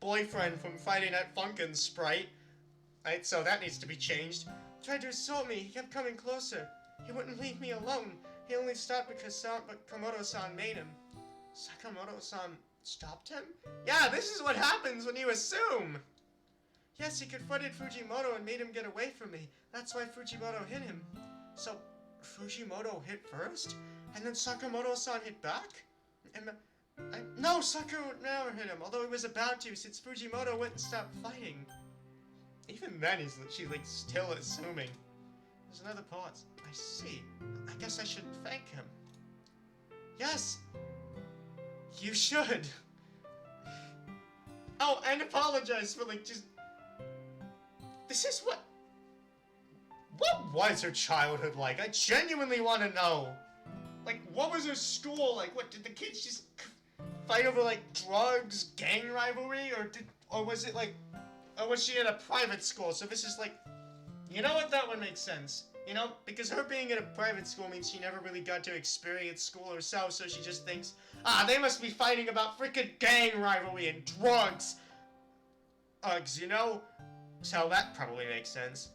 boyfriend from Friday Night Funkin' sprite. Right, so that needs to be changed. He tried to assault me, he kept coming closer. He wouldn't leave me alone. He only stopped because Sakamoto-san made him. Sakamoto-san stopped him? Yeah, this is what happens when you assume! Yes, he confronted Fujimoto and made him get away from me. That's why Fujimoto hit him. So, Fujimoto hit first? And then Sakamoto-san hit back? No, Sakamoto never hit him, although he was about to since Fujimoto wouldn't stop fighting. Even then, she's like still assuming. There's another pause. I see. I guess I should thank him. Yes! You should! Oh, and apologize for, like, just... This is what... What was her childhood like? I genuinely want to know. Like, what was her school like? What, did the kids just fight over, like, drugs, gang rivalry? Or was it, like... Or was she at a private school? So this is, like... You know what? That would make sense. You know, because her being in a private school means she never really got to experience school herself, so she just thinks, they must be fighting about frickin' gang rivalry and drugs. Uggs, you know? So that probably makes sense.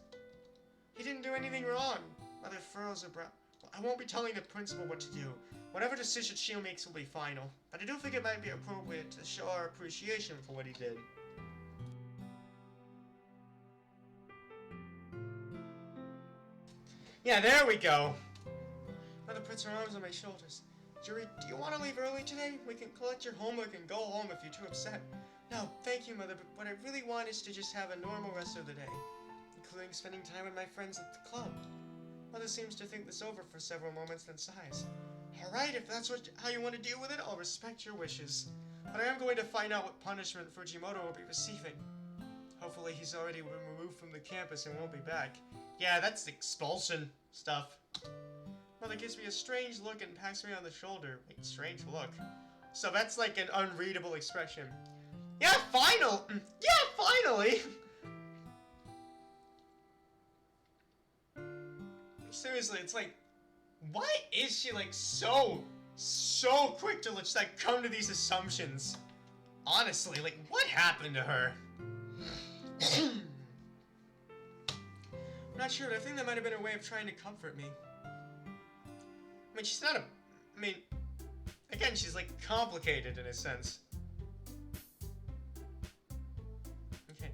He didn't do anything wrong. Mother furrows her brow. Well, I won't be telling the principal what to do. Whatever decision she makes will be final. But I do think it might be appropriate to show our appreciation for what he did. Yeah, there we go. Mother puts her arms on my shoulders. Yuri, do you want to leave early today? We can collect your homework and go home if you're too upset. No, thank you, Mother, but what I really want is to just have a normal rest of the day, including spending time with my friends at the club. Mother seems to think this over for several moments, then sighs. Alright, if that's how you want to deal with it, I'll respect your wishes. But I am going to find out what punishment Fujimoto will be receiving. Hopefully he's already been removed from the campus and won't be back. Yeah, that's expulsion stuff. Mother gives me a strange look and pats me on the shoulder. Wait, strange look. So that's like an unreadable expression. Yeah, finally! Seriously, it's like, why is she like so quick to just like come to these assumptions? Honestly, like, what happened to her? I'm not sure, but I think that might have been a way of trying to comfort me. I mean, she's not a... I mean, again, she's, like, complicated in a sense. Okay.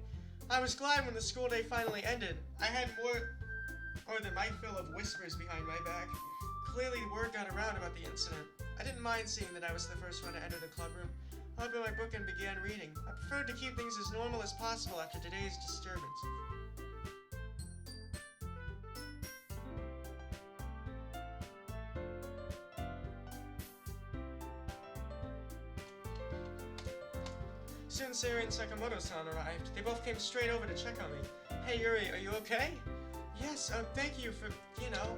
I was glad when the school day finally ended. I had more than my fill of whispers behind my back. Clearly, word got around about the incident. I didn't mind seeing that I was the first one to enter the clubroom. I opened my book and began reading. I preferred to keep things as normal as possible after today's disturbance. Soon Sarah and Sakamoto-san arrived. They both came straight over to check on me. Hey Yuri, are you okay? Yes, thank you for, you know...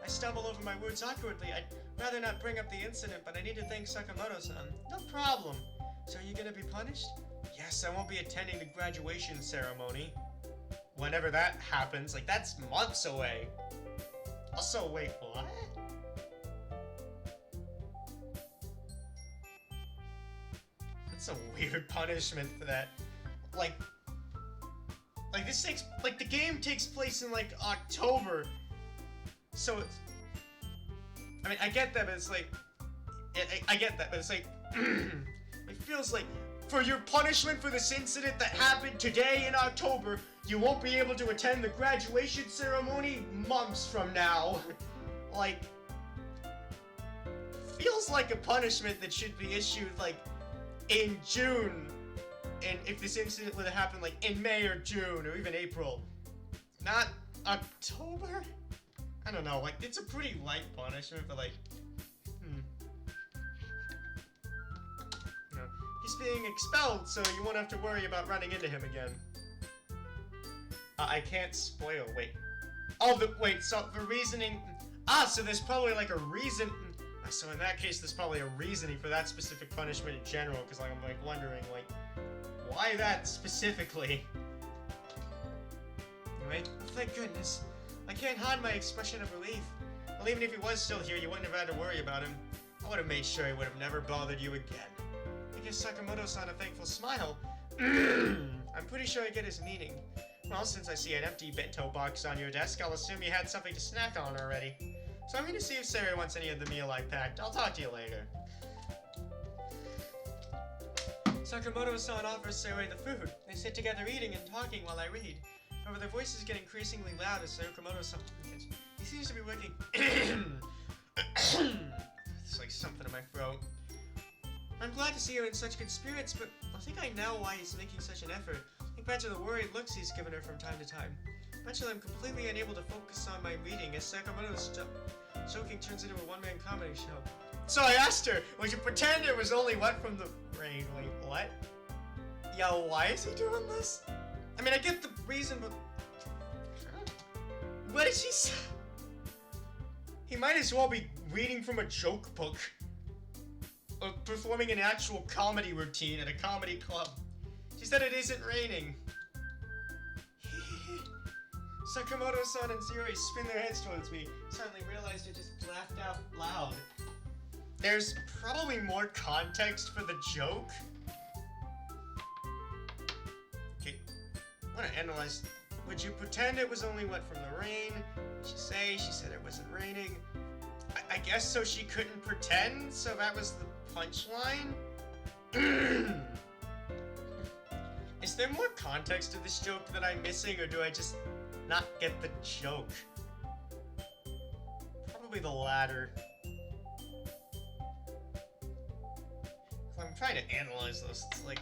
I stumble over my words awkwardly. I'd rather not bring up the incident, but I need to thank Sakamoto-san. No problem. So are you gonna be punished? Yes, I won't be attending the graduation ceremony. Whenever that happens, like, that's months away. Also, wait, what? That's a weird punishment for that. Like this takes, like, the game takes place in, like, October. So it's, I mean, I get that, but it's like, I get that, but it's like, it feels like, for your punishment for this incident that happened today in October, you won't be able to attend the graduation ceremony months from now. Like, feels like a punishment that should be issued, like, in June, and if this incident would have happened, like, in May or June, or even April. Not October? I don't know, like, it's a pretty light punishment, but, like, You know, he's being expelled, so you won't have to worry about running into him again. I can't spoil, wait. Oh, wait, so the reasoning... so there's probably, like, a reason... So in that case, there's probably a reasoning for that specific punishment in general, because like, I'm like wondering, like, why that specifically? Anyway, thank goodness. I can't hide my expression of relief. Well, even if he was still here, you wouldn't have had to worry about him. I would have made sure he would have never bothered you again. I guess Sakamoto-san a thankful smile. I'm pretty sure I get his meaning. Well, since I see an empty bento box on your desk, I'll assume you had something to snack on already. So I'm gonna see if Sarah wants any of the meal I packed. I'll talk to you later. Sakamoto-san offers Sarah the food. They sit together eating and talking while I read. However, their voices get increasingly loud as Sakamoto-san... He seems to be working... It's like something in my throat. I'm glad to see you in such good spirits, but I think I know why he's making such an effort. Think back to the worried looks he's given her from time to time. Eventually, I'm completely unable to focus on my reading as Sakamoto's joking turns into a one-man comedy show. So I asked her, would you pretend it was only wet from the rain? Wait, what? Yo, why is he doing this? I mean, I get the reason, but... What did she say? He might as well be reading from a joke book. Or performing an actual comedy routine at a comedy club. She said it isn't raining. Sakamoto-san and Zuri spin their heads towards me. Suddenly realized I just laughed out loud. There's probably more context for the joke. Okay, I want to analyze. Would you pretend it was only wet from the rain? Did she say? She said it wasn't raining. I guess so she couldn't pretend, so that was the punchline? Is there more context to this joke that I'm missing, or do I just not get the joke? Probably the latter. I'm trying to analyze this. It's like...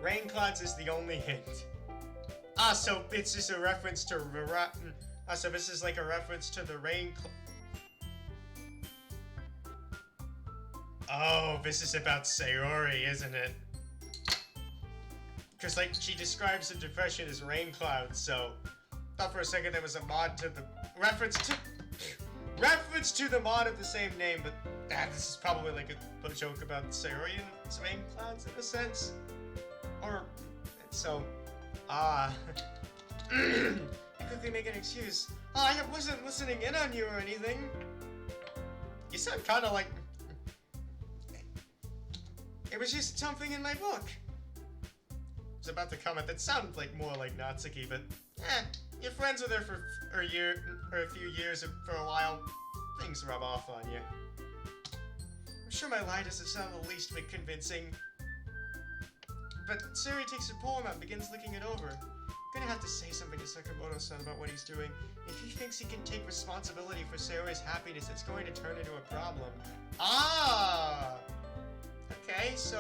Rain clouds is the only hint. Ah, so it's just a reference to... so this is like a reference to the rain Oh, this is about Sayori, isn't it? Because, like, she describes the depression as rain clouds, so... Thought for a second there was a mod to the... Reference to the mod of the same name, but... this is probably like a joke about Sayori and its rain clouds, in a sense. Or... So... I quickly make an excuse. Oh, I wasn't listening in on you or anything. You sound kind of like... It was just something in my book. I was about to comment that sounded like more like Natsuki, but you're friends with her for a few years, or for a while. Things rub off on you. I'm sure my lie doesn't sound the least bit convincing. But Suri takes her poem out and begins looking it over. I'm gonna have to say something to Sakamoto-san about what he's doing. If he thinks he can take responsibility for Sayori's happiness, it's going to turn into a problem. Ah! Okay, so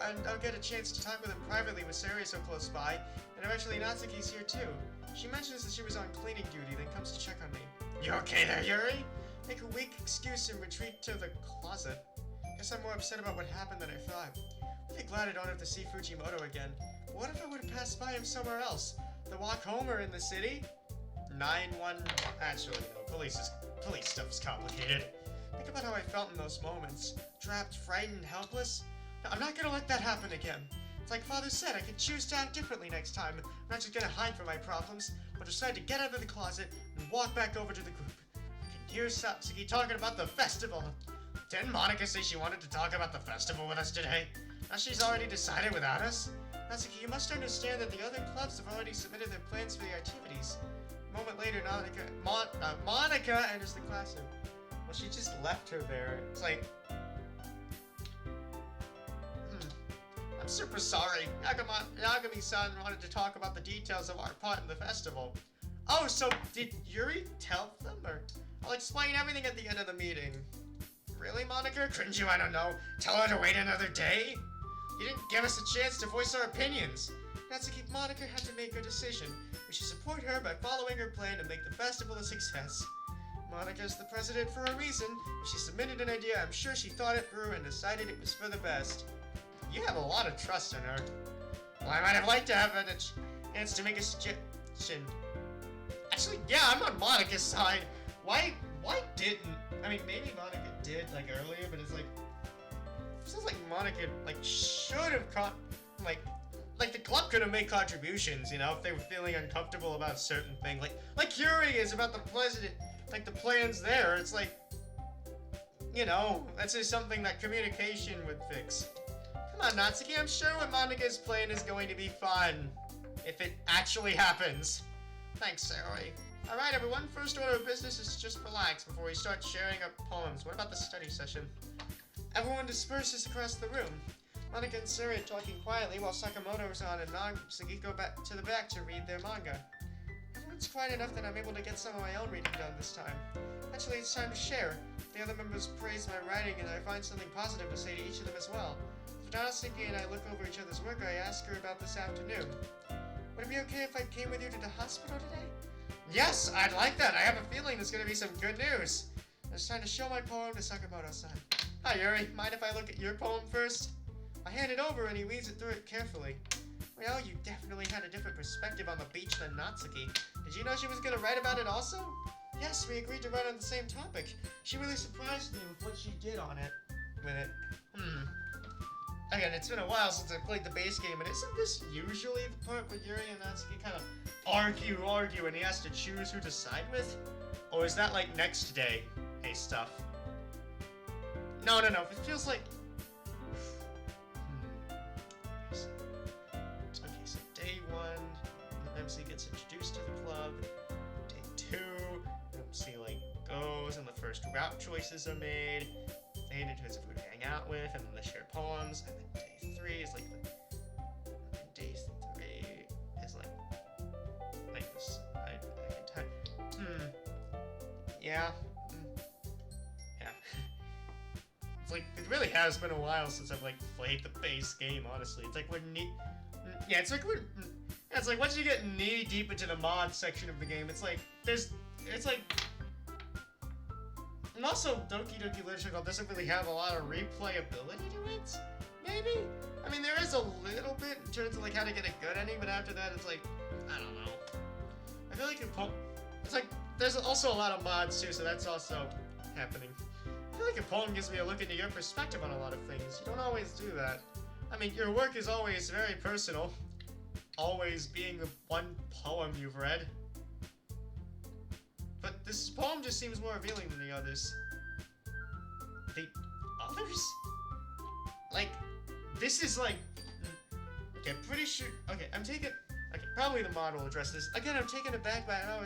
I'll get a chance to talk with him privately with Sayori so close by, and eventually Natsuki's here too. She mentions that she was on cleaning duty, then comes to check on me. You okay there, Yuri? Make a weak excuse and retreat to the closet. Guess I'm more upset about what happened than I thought. Really glad I don't have to see Fujimoto again. But what if I would have passed by him somewhere else? The walk home or in the city? 911. Actually, no. Police stuff's complicated. Think about how I felt in those moments. Trapped, frightened, helpless. No, I'm not gonna let that happen again. It's like Father said, I can choose to act differently next time. I'm not just gonna hide from my problems, but decide to get out of the closet and walk back over to the group. I can hear Satsuki talking about the festival. Didn't Monica say she wanted to talk about the festival with us today? Now she's already decided without us? Natsuki, you must understand that the other clubs have already submitted their plans for the activities. A moment later, Monica enters the classroom. Well, she just left her there. It's like... I'm super sorry. Yagami-san wanted to talk about the details of our part in the festival. Oh, so did Yuri tell them? Or I'll explain everything at the end of the meeting. Really, Monica? Couldn't you, I don't know, tell her to wait another day? You didn't give us a chance to voice our opinions. Natsuki, Monica had to make her decision. We should support her by following her plan to make the festival a success. Monica's the president for a reason. If she submitted an idea, I'm sure she thought it through and decided it was for the best. You have a lot of trust in her. Well, I might have liked to have a chance to make a suggestion. Actually, yeah, I'm on Monica's side. why didn't, I mean, maybe Monica did, like, earlier, but it's like, it feels like Monica, like, should have like, the club could have made contributions, you know, if they were feeling uncomfortable about a certain thing. Like Yuri is about the president, like, the plans there. It's like, you know, that's just something that communication would fix. Come on, Natsuki, I'm sure what Monica's plan is going to be fun. If it actually happens. Thanks, Sayori. Alright, everyone, first order of business is to just relax before we start sharing our poems. What about the study session? Everyone disperses across the room. Monica and Sayori are talking quietly while Sakamoto-san and Natsuki go back to the back to read their manga. Everyone's quiet enough that I'm able to get some of my own reading done this time. Actually, it's time to share. The other members praise my writing, and I find something positive to say to each of them as well. If Natsuki and I look over each other's work, I ask her about this afternoon. Would it be okay if I came with you to the hospital today? Yes, I'd like that. I have a feeling there's going to be some good news. It's time to show my poem to Sakamoto-san. Hi, Yuri. Mind if I look at your poem first? I hand it over and he reads it through it carefully. Well, you definitely had a different perspective on the beach than Natsuki. Did you know she was going to write about it also? Yes, we agreed to write on the same topic. She really surprised me with what she did on it. Again, it's been a while since I played the base game, and isn't this usually the part where Yuri and Natsuki kind of argue, and he has to choose who to side with? Or is that like next day, hey stuff? No, it feels like... Okay, so day 1, the MC gets introduced to the club. Day 2, the MC like goes, and the first route choices are made. They choose who to hang out with, and then they share poems, and then day 3 is like day 3 is like this. Yeah. It's like, it really has been a while since I've like played the base game, honestly. It's like it's like once you get knee deep into the mod section of the game, it's like and also Doki Doki Literature Club doesn't really have a lot of replayability to it, maybe? I mean, there is a little bit in terms of like how to get a good ending, but after that it's like, I don't know. I feel like it's like, there's also a lot of mods too, so that's also happening. I feel like a poem gives me a look into your perspective on a lot of things. You don't always do that. I mean, your work is always very personal. Always being the one poem you've read. But this poem just seems more revealing than the others. The others? Like, this is like... Okay, pretty sure... Okay, okay, probably the mod will address this. Again, I'm taken aback by how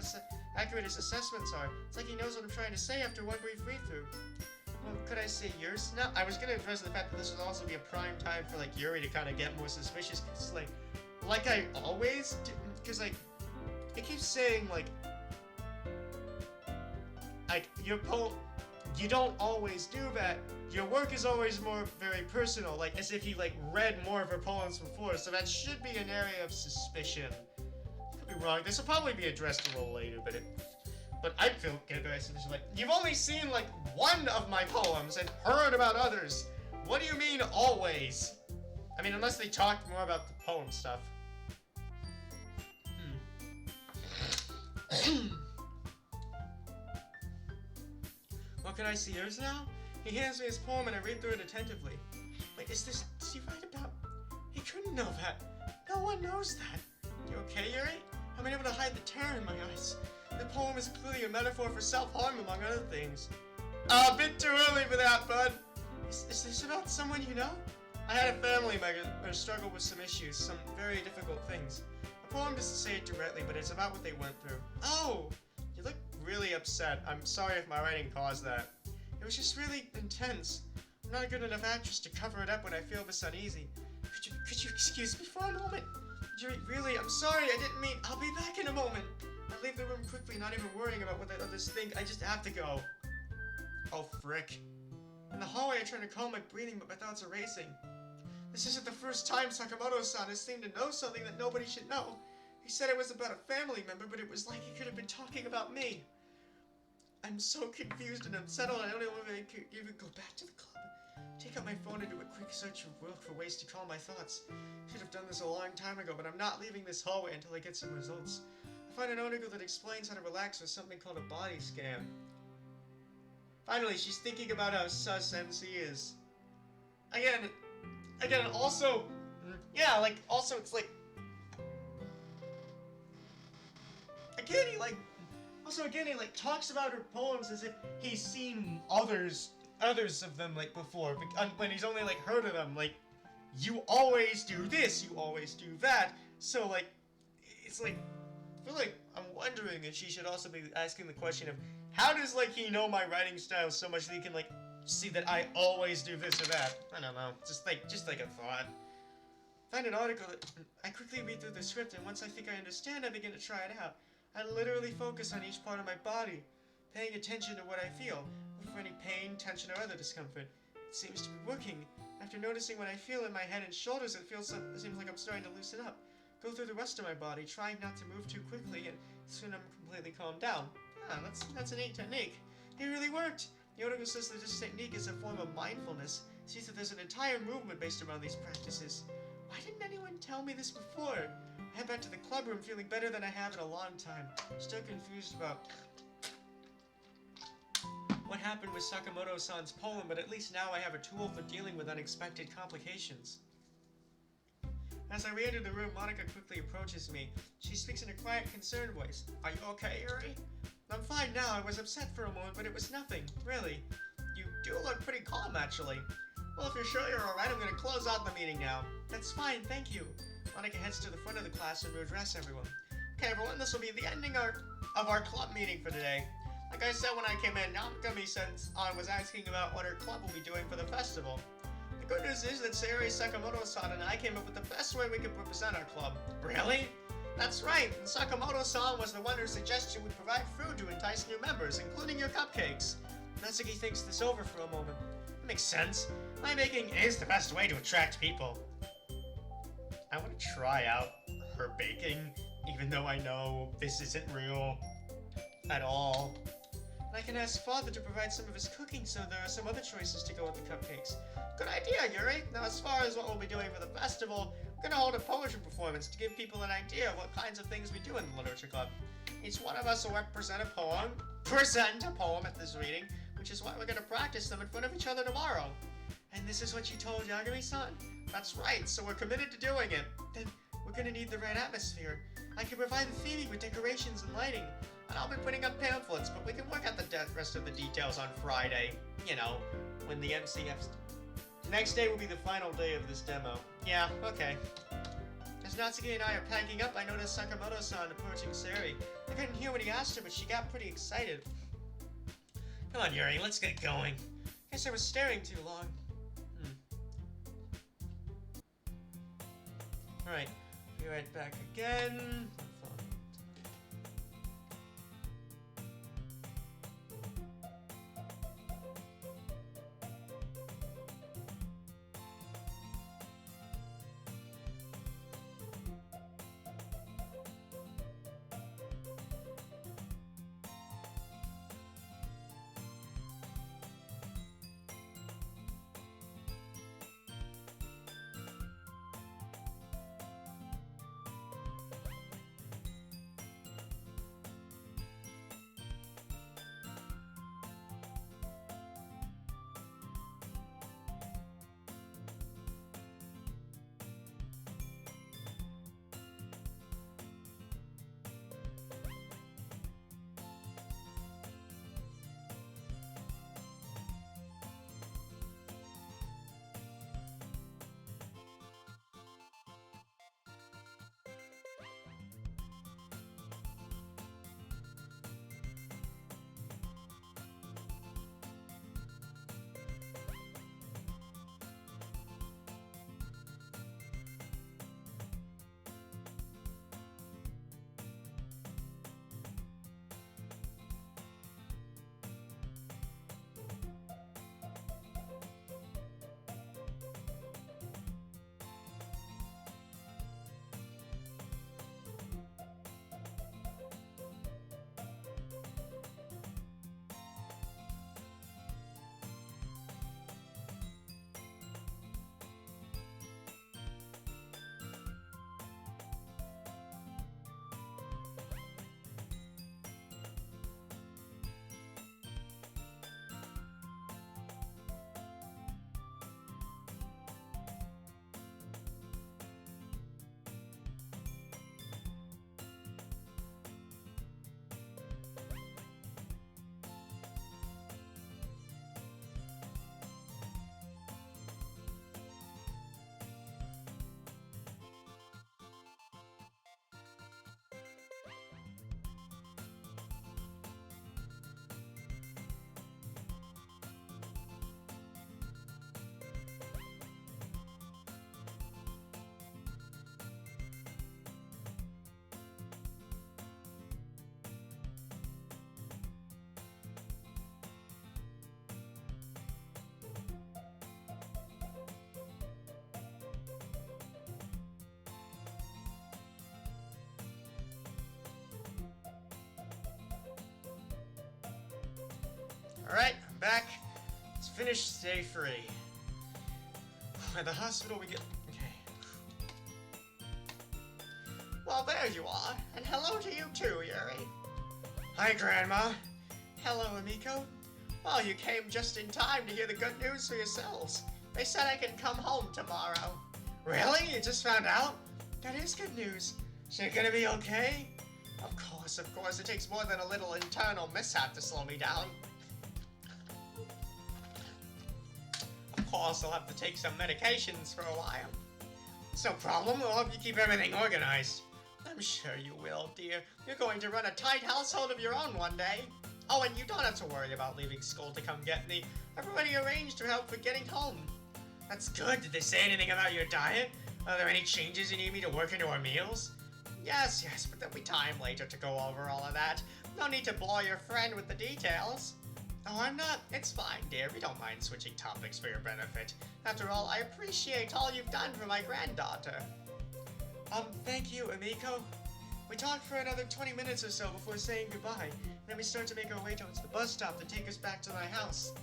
accurate his assessments are. It's like he knows what I'm trying to say after one brief read-through. Well, could I say yours? No, I was gonna address the fact that this would also be a prime time for, like, Yuri to kind of get more suspicious, because, like I always do, because, like, it keeps saying, like, your poem, you don't always do that. Your work is always very personal, like, as if you, like, read more of her poems before, so that should be an area of suspicion. Could be wrong, this will probably be addressed a little later, but I feel like, you've only seen, like, one of my poems and heard about others. What do you mean, always? I mean, unless they talked more about the poem stuff. Well, can I see yours now? He hands me his poem and I read through it attentively. Wait, does he write about... He couldn't know that. No one knows that. You okay, Yuri? I'm unable to hide the terror in my eyes. The poem is clearly a metaphor for self-harm, among other things. A bit too early for that, bud. Is this about someone you know? I had a family member who struggled with some issues, some very difficult things. The poem doesn't say it directly, but it's about what they went through. Oh! You look really upset. I'm sorry if my writing caused that. It was just really intense. I'm not a good enough actress to cover it up when I feel this uneasy. Could you excuse me for a moment? Yuri, really, I'm sorry, I didn't mean... I'll be back in a moment. I leave the room quickly, not even worrying about what the others think. I just have to go. Oh, frick. In the hallway, I try to calm my breathing, but my thoughts are racing. This isn't the first time Sakamoto-san has seemed to know something that nobody should know. He said it was about a family member, but it was like he could have been talking about me. I'm so confused and unsettled, I don't know if I could even go back to the club. Take out my phone and do a quick search for ways to calm my thoughts. Should have done this a long time ago, but I'm not leaving this hallway until I get some results. Find an article that explains how to relax with something called a body scan. Finally, she's thinking about how sus MC is. Again, also, yeah, like, also, it's like, again, he like, talks about her poems as if he's seen others of them, like, before, when he's only, like, heard of them, like, you always do this, you always do that, so, like, it's like, I feel like I'm wondering if she should also be asking the question of, how does, like, he know my writing style so much that he can, like, see that I always do this or that? I don't know, just like a thought. Find an article that I quickly read through the script, and once I think I understand, I begin to try it out. I literally focus on each part of my body, paying attention to what I feel, for any pain, tension, or other discomfort. It seems to be working. After noticing what I feel in my head and shoulders, it seems like I'm starting to loosen up. Go through the rest of my body, trying not to move too quickly, and soon I'm completely calmed down. Ah, that's a neat technique. It really worked. The article says that this technique is a form of mindfulness. It sees that there's an entire movement based around these practices. Why didn't anyone tell me this before? I head back to the club room feeling better than I have in a long time. Still confused about what happened with Sakamoto-san's poem, but at least now I have a tool for dealing with unexpected complications. As I re-enter the room, Monica quickly approaches me. She speaks in a quiet, concerned voice. Are you okay, Yuri? I'm fine now. I was upset for a moment, but it was nothing, really. You do look pretty calm, actually. Well, if you're sure you're alright, I'm gonna close out the meeting now. That's fine, thank you. Monica heads to the front of the classroom to address everyone. Okay, everyone, this will be the ending of our club meeting for today. Like I said when I came in, Namikami was asking about what her club will be doing for the festival. The good news is that Sayori Sakamoto-san and I came up with the best way we could represent our club. Really? That's right, and Sakamoto-san was the one who suggested we provide food to entice new members, including your cupcakes. Natsuki thinks this over for a moment. That makes sense. My baking is the best way to attract people. I want to try out her baking, even though I know this isn't real at all. And I can ask Father to provide some of his cooking so there are some other choices to go with the cupcakes. Good idea, Yuri. Now, as far as what we'll be doing for the festival, we're gonna hold a poetry performance to give people an idea of what kinds of things we do in the Literature Club. Each one of us will present a poem at this reading, which is why we're gonna practice them in front of each other tomorrow. And this is what you told Yagami-san? That's right, so we're committed to doing it. Then we're gonna need the right atmosphere. I can provide the theming with decorations and lighting, and I'll be putting up pamphlets, but we can work out the rest of the details on Friday. You know, when the MCF's... Next day will be the final day of this demo. Yeah, okay. As Natsuki and I are packing up, I noticed Sakamoto-san approaching Sayori. I couldn't hear what he asked her, but she got pretty excited. Come on, Yuri, let's get going. Guess I was staring too long. Alright, be right back again. Alright, I'm back. Let's finish day 3. At the hospital we get... Okay. Well, there you are. And hello to you too, Yuri. Hi, Grandma. Hello, Emiko. Well, you came just in time to hear the good news for yourselves. They said I can come home tomorrow. Really? You just found out? That is good news. Is she gonna be okay? Of course. It takes more than a little internal mishap to slow me down. Of course, I'll have to take some medications for a while. It's no problem. We'll help you keep everything organized. I'm sure you will, dear. You're going to run a tight household of your own one day. Oh, and you don't have to worry about leaving school to come get me. I've already arranged to help with getting home. That's good. Did they say anything about your diet? Are there any changes you need me to work into our meals? Yes, but there'll be time later to go over all of that. No need to bore your friend with the details. Oh, I'm not. It's fine, dear. We don't mind switching topics for your benefit. After all, I appreciate all you've done for my granddaughter. Thank you, Emiko. We talked for another 20 minutes or so before saying goodbye. Then we start to make our way towards the bus stop to take us back to my house.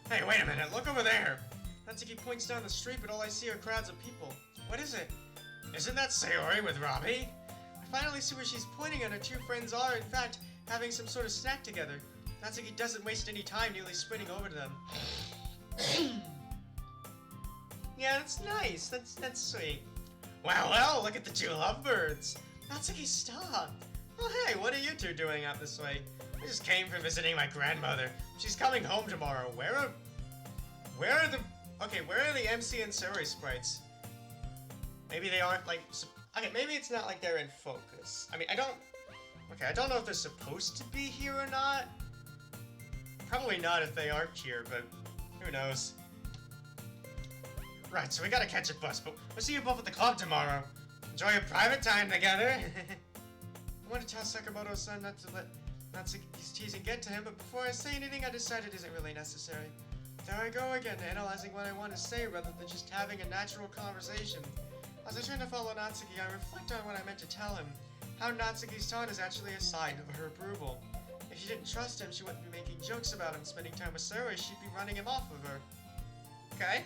Hey, wait a minute. Look over there. Natsuki points down the street, but all I see are crowds of people. What is it? Isn't that Sayori with Robbie? I finally see where she's pointing and her two friends are, in fact, having some sort of snack together. Natsuki doesn't waste any time nearly sprinting over to them. Yeah, that's nice. That's sweet. Well, look at the two lovebirds. Natsuki, stop. Oh, hey, what are you two doing out this way? I just came from visiting my grandmother. She's coming home tomorrow. Where are the MC and Sayori sprites? Maybe they aren't, like... Okay, maybe it's not like they're in focus. I mean, I don't know if they're supposed to be here or not. Probably not if they aren't here, but who knows. Right, so we gotta catch a bus, but we'll see you both at the club tomorrow. Enjoy your private time together. I want to tell Sakamoto-san not to let Natsuki's teasing get to him, but before I say anything, I decided it isn't really necessary. There I go again, analyzing what I want to say rather than just having a natural conversation. As I turn to follow Natsuki, I reflect on what I meant to tell him. How Natsuki's tone is actually a sign of her approval. If she didn't trust him, she wouldn't be making jokes about him spending time with Sayori, she'd be running him off of her. Okay?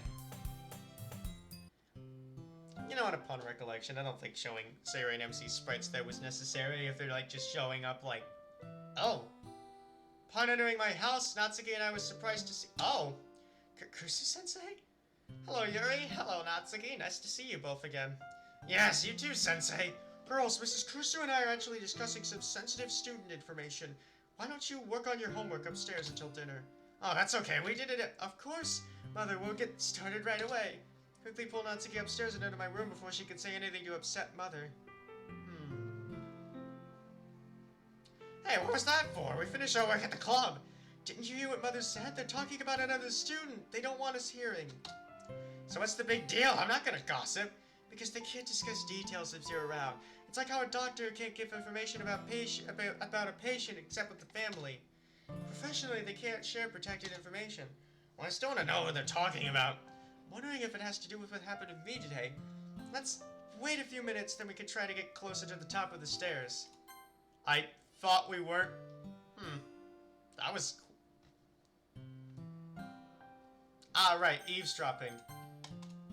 You know, upon recollection, I don't think showing Sayori and MC sprites there was necessary if they're like just showing up like, oh. Upon entering my house, Natsuki and I was surprised to see— oh! Kusu-sensei? Hello, Yuri. Hello, Natsuki. Nice to see you both again. Yes, you too, Sensei. Girls, Mrs. Kusu and I are actually discussing some sensitive student information. Why don't you work on your homework upstairs until dinner? Oh, that's okay. We did it. Of course. Mother, we'll get started right away. Quickly pull Natsuki upstairs and into my room before she can say anything to upset Mother. Hey, what was that for? We finished our work at the club. Didn't you hear what Mother said? They're talking about another student. They don't want us hearing. So what's the big deal? I'm not gonna gossip. Because they can't discuss details if you're around. It's like how a doctor can't give information about a patient except with the family. Professionally, they can't share protected information. Well, I still want to know what they're talking about. I'm wondering if it has to do with what happened to me today. Let's wait a few minutes, then we can try to get closer to the top of the stairs. I thought we were... That was cool. Ah, right, eavesdropping.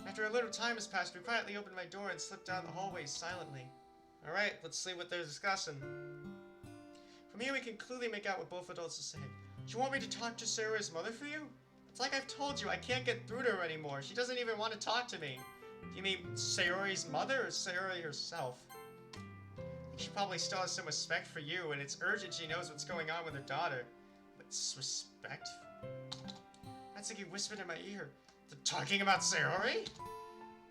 After a little time has passed, we quietly opened my door and slipped down the hallway silently. Alright, let's see what they're discussing. From here we can clearly make out what both adults are saying. Do you want me to talk to Sayori's mother for you? It's like I've told you, I can't get through to her anymore. She doesn't even want to talk to me. Do you mean Sayori's mother or Sayori herself? I think she probably still has some respect for you, and it's urgent she knows what's going on with her daughter. But respect? Natsuki whispered in my ear. They're talking about Sayori?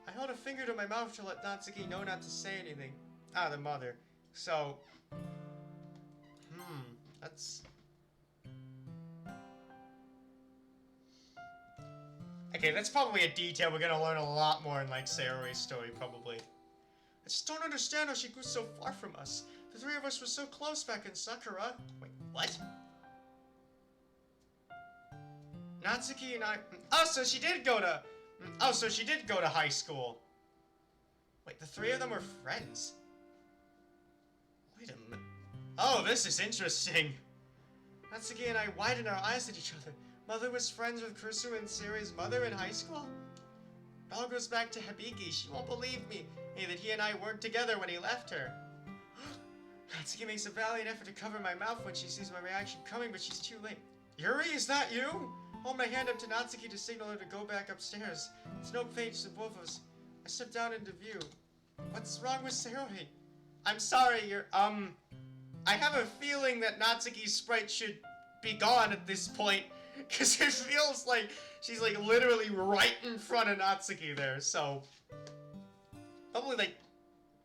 I held a finger to my mouth to let Natsuki know not to say anything. Ah, the mother. So... that's... Okay, that's probably a detail we're gonna learn a lot more in, like, Sayori's story, probably. I just don't understand how she grew so far from us. The three of us were so close back in Sakura. Wait, what? Natsuki and I... Oh, so she did go to... Oh, so she did go to high school. Wait, the three of them were friends. Wait a minute. Oh, this is interesting. Natsuki and I widened our eyes at each other. Mother was friends with Kursu and Sari's mother in high school? It all goes back to Hibiki. She won't believe me that he and I weren't together when he left her. Natsuki makes a valiant effort to cover my mouth when she sees my reaction coming, but she's too late. Yuri, is that you? Hold my hand up to Natsuki to signal her to go back upstairs. There's no page to both of us. I step down into view. What's wrong with Sayori? I'm sorry, I have a feeling that Natsuki's sprite should be gone at this point, because it feels like she's, like, literally right in front of Natsuki there, so... Probably, like...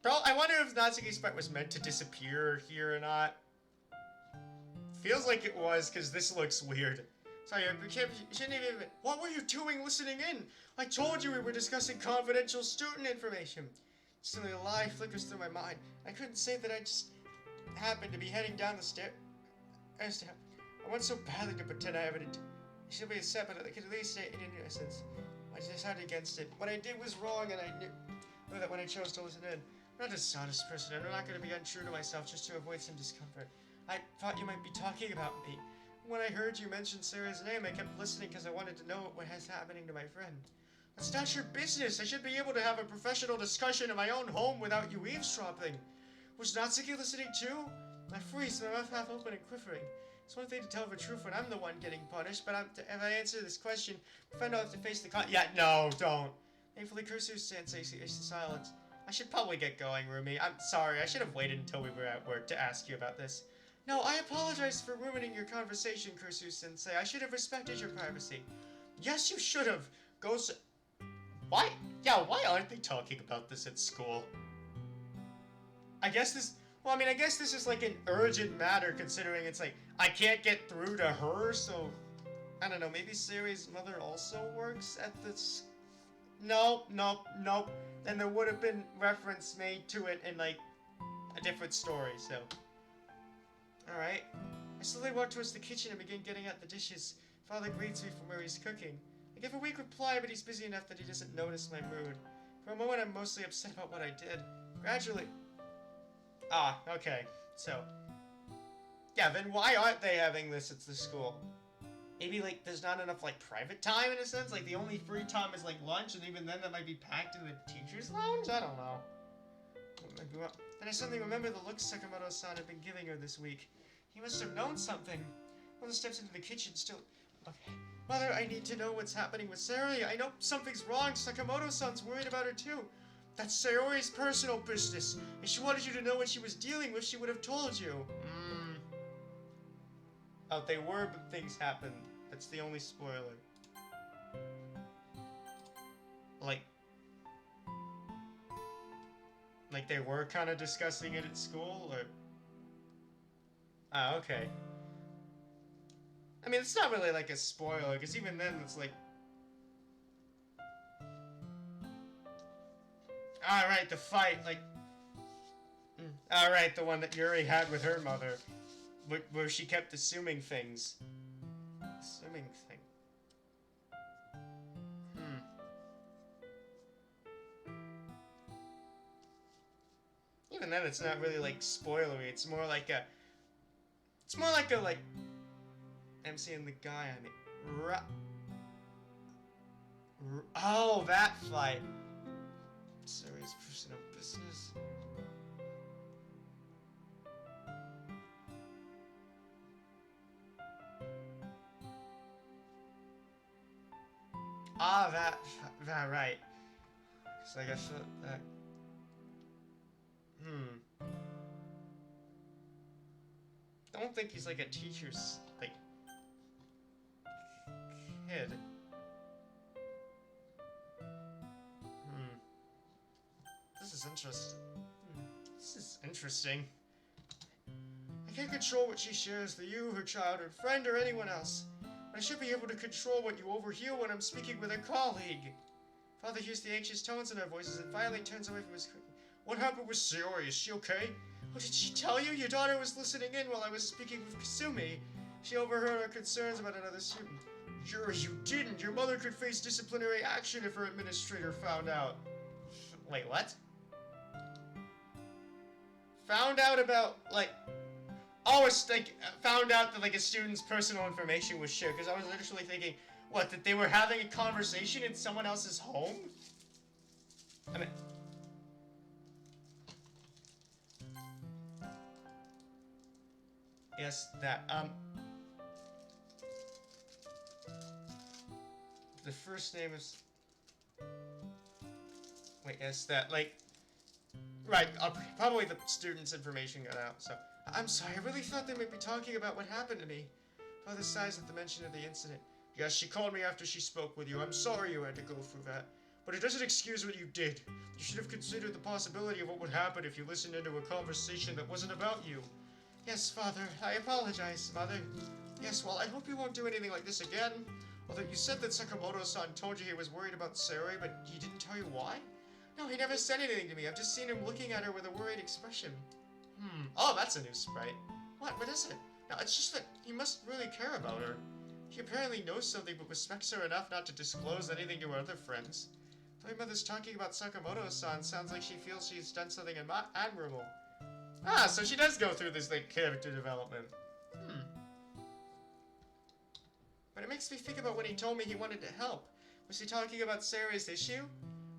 I wonder if Natsuki's sprite was meant to disappear here or not. Feels like it was, because this looks weird. Sorry, you shouldn't even... What were you doing listening in? I told you we were discussing confidential student information. Suddenly a lie flickers through my mind. I couldn't say that I just happened to be heading down the stairs. I want so badly to pretend I haven't. She'll be upset, but I could at least say it in innocence. I decided against it. What I did was wrong, and I knew that when I chose to listen in. I'm not a dishonest person, and I'm not going to be untrue to myself just to avoid some discomfort. I thought you might be talking about me. When I heard you mention Sarah's name, I kept listening because I wanted to know what was happening to my friend. That's not your business. I should be able to have a professional discussion in my own home without you eavesdropping. Was Natsuki listening too? I freeze, my mouth half open and quivering. It's one thing to tell the truth when I'm the one getting punished, but if I answer this question, my friend will have to face the Yeah, no, don't. Thankfully, Kursu-sensei is silent. I should probably get going, Rumi. I'm sorry, I should have waited until we were at work to ask you about this. No, I apologize for ruining your conversation, Kursu-sensei. I should have respected your privacy. Yes, you should have. Why? Yeah, why aren't they talking about this at school? I guess this is like an urgent matter considering it's like, I can't get through to her, so... I don't know, maybe Sari's mother also works at this... Nope. And there would have been reference made to it in, like, a different story, so... Alright. I slowly walk towards the kitchen and begin getting out the dishes. Father greets me from where he's cooking. I give a weak reply, but he's busy enough that he doesn't notice my mood. For a moment, I'm mostly upset about what I did. Gradually... Ah, okay. So... Yeah, then why aren't they having this at the school? Maybe, like, there's not enough, like, private time, in a sense? Like, the only free time is, like, lunch, and even then that might be packed in the teacher's lounge? I don't know. Then I suddenly remember the look Sakamoto-san had been giving her this week. He must have known something. Mother steps into the kitchen, still... Okay. Mother, I need to know what's happening with Sayori. I know something's wrong. Sakamoto-san's worried about her, too. That's Sayori's personal business. If she wanted you to know what she was dealing with, she would have told you. Oh, they were, but things happened. That's the only spoiler. Like they were kind of discussing it at school, or... Ah, okay. I mean, it's not really like a spoiler, because even then it's like... Alright, the fight, like... Alright, the one that Yuri had with her mother. Where she kept assuming things. Assuming thing. Even then, it's not really, like, spoilery. It's more like a... like... I'm seeing the guy, I mean... Oh, that fight. Serious personal business. Ah, that right. So I guess that... I don't think he's like a teacher's, like, kid. This is interesting. This is interesting. I can't control what she shares with you, her childhood friend, or anyone else. I should be able to control what you overhear when I'm speaking with a colleague. Father hears the anxious tones in our voices and finally turns away from his cooking. What happened with Sayori? Is she okay? Oh, did she tell you? Your daughter was listening in while I was speaking with Kasumi. She overheard our concerns about another student. Yuri, you didn't. Your mother could face disciplinary action if her administrator found out. Wait, what? Found out about, like... almost like found out that like a student's personal information was shared, because I was literally thinking, what, that they were having a conversation in someone else's home? I mean, yes, that, the first name is, wait, yes, that, like, right, probably the student's information got out, so, I'm sorry, I really thought they might be talking about what happened to me. Father sighs at the mention of the incident. Yes, she called me after she spoke with you. I'm sorry you had to go through that. But it doesn't excuse what you did. You should have considered the possibility of what would happen if you listened into a conversation that wasn't about you. Yes, Father, I apologize, Mother. Yes, well, I hope you won't do anything like this again. Although you said that Sakamoto-san told you he was worried about Sayori, but he didn't tell you why? No, he never said anything to me. I've just seen him looking at her with a worried expression. Oh, that's a new sprite. What is it? No, it's just that he must really care about her. He apparently knows something but respects her enough not to disclose anything to her other friends. The way Mother's talking about Sakamoto-san sounds like she feels she's done something admirable. Ah, so she does go through this, like, character development. But it makes me think about when he told me he wanted to help. Was he talking about Sayori's issue?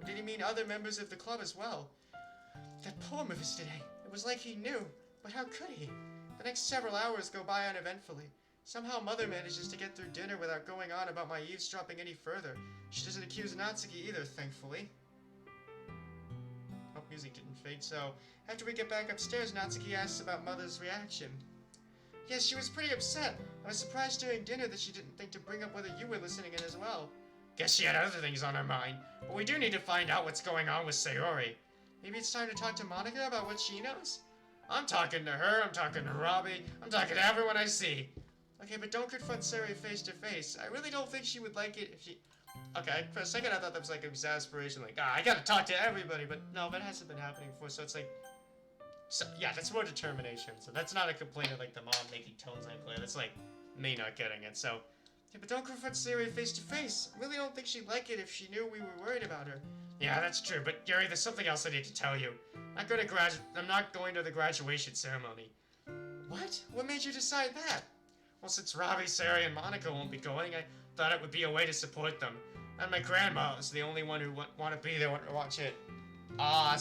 Or did he mean other members of the club as well? That poem of his today. It was like he knew. But how could he? The next several hours go by uneventfully. Somehow Mother manages to get through dinner without going on about my eavesdropping any further. She doesn't accuse Natsuki either, thankfully. Oh, music didn't fade, so... After we get back upstairs, Natsuki asks about Mother's reaction. Yes, she was pretty upset. I was surprised during dinner that she didn't think to bring up whether you were listening in as well. Guess she had other things on her mind. But we do need to find out what's going on with Sayori. Maybe it's time to talk to Monica about what she knows? I'm talking to her, I'm talking to Robbie, I'm talking to everyone I see. Okay, but don't confront Sayori face to face. I really don't think she would like it if she... Okay, for a second I thought that was like exasperation, like, I gotta talk to everybody, but no, that hasn't been happening before, so it's like... So, yeah, that's more determination, so that's not a complaint of, like, the mom making tones unclear, that's, like, me not getting it, so... Yeah, but don't confront Sayori face to face. I really don't think she'd like it if she knew we were worried about her. Yeah, that's true, but Yuri, there's something else I need to tell you. I'm not going to the graduation ceremony. What? What made you decide that? Well, since Robbie, Sayori, and Monica won't be going, I thought it would be a way to support them. And my grandma is the only one who want to be there to watch it. Oh,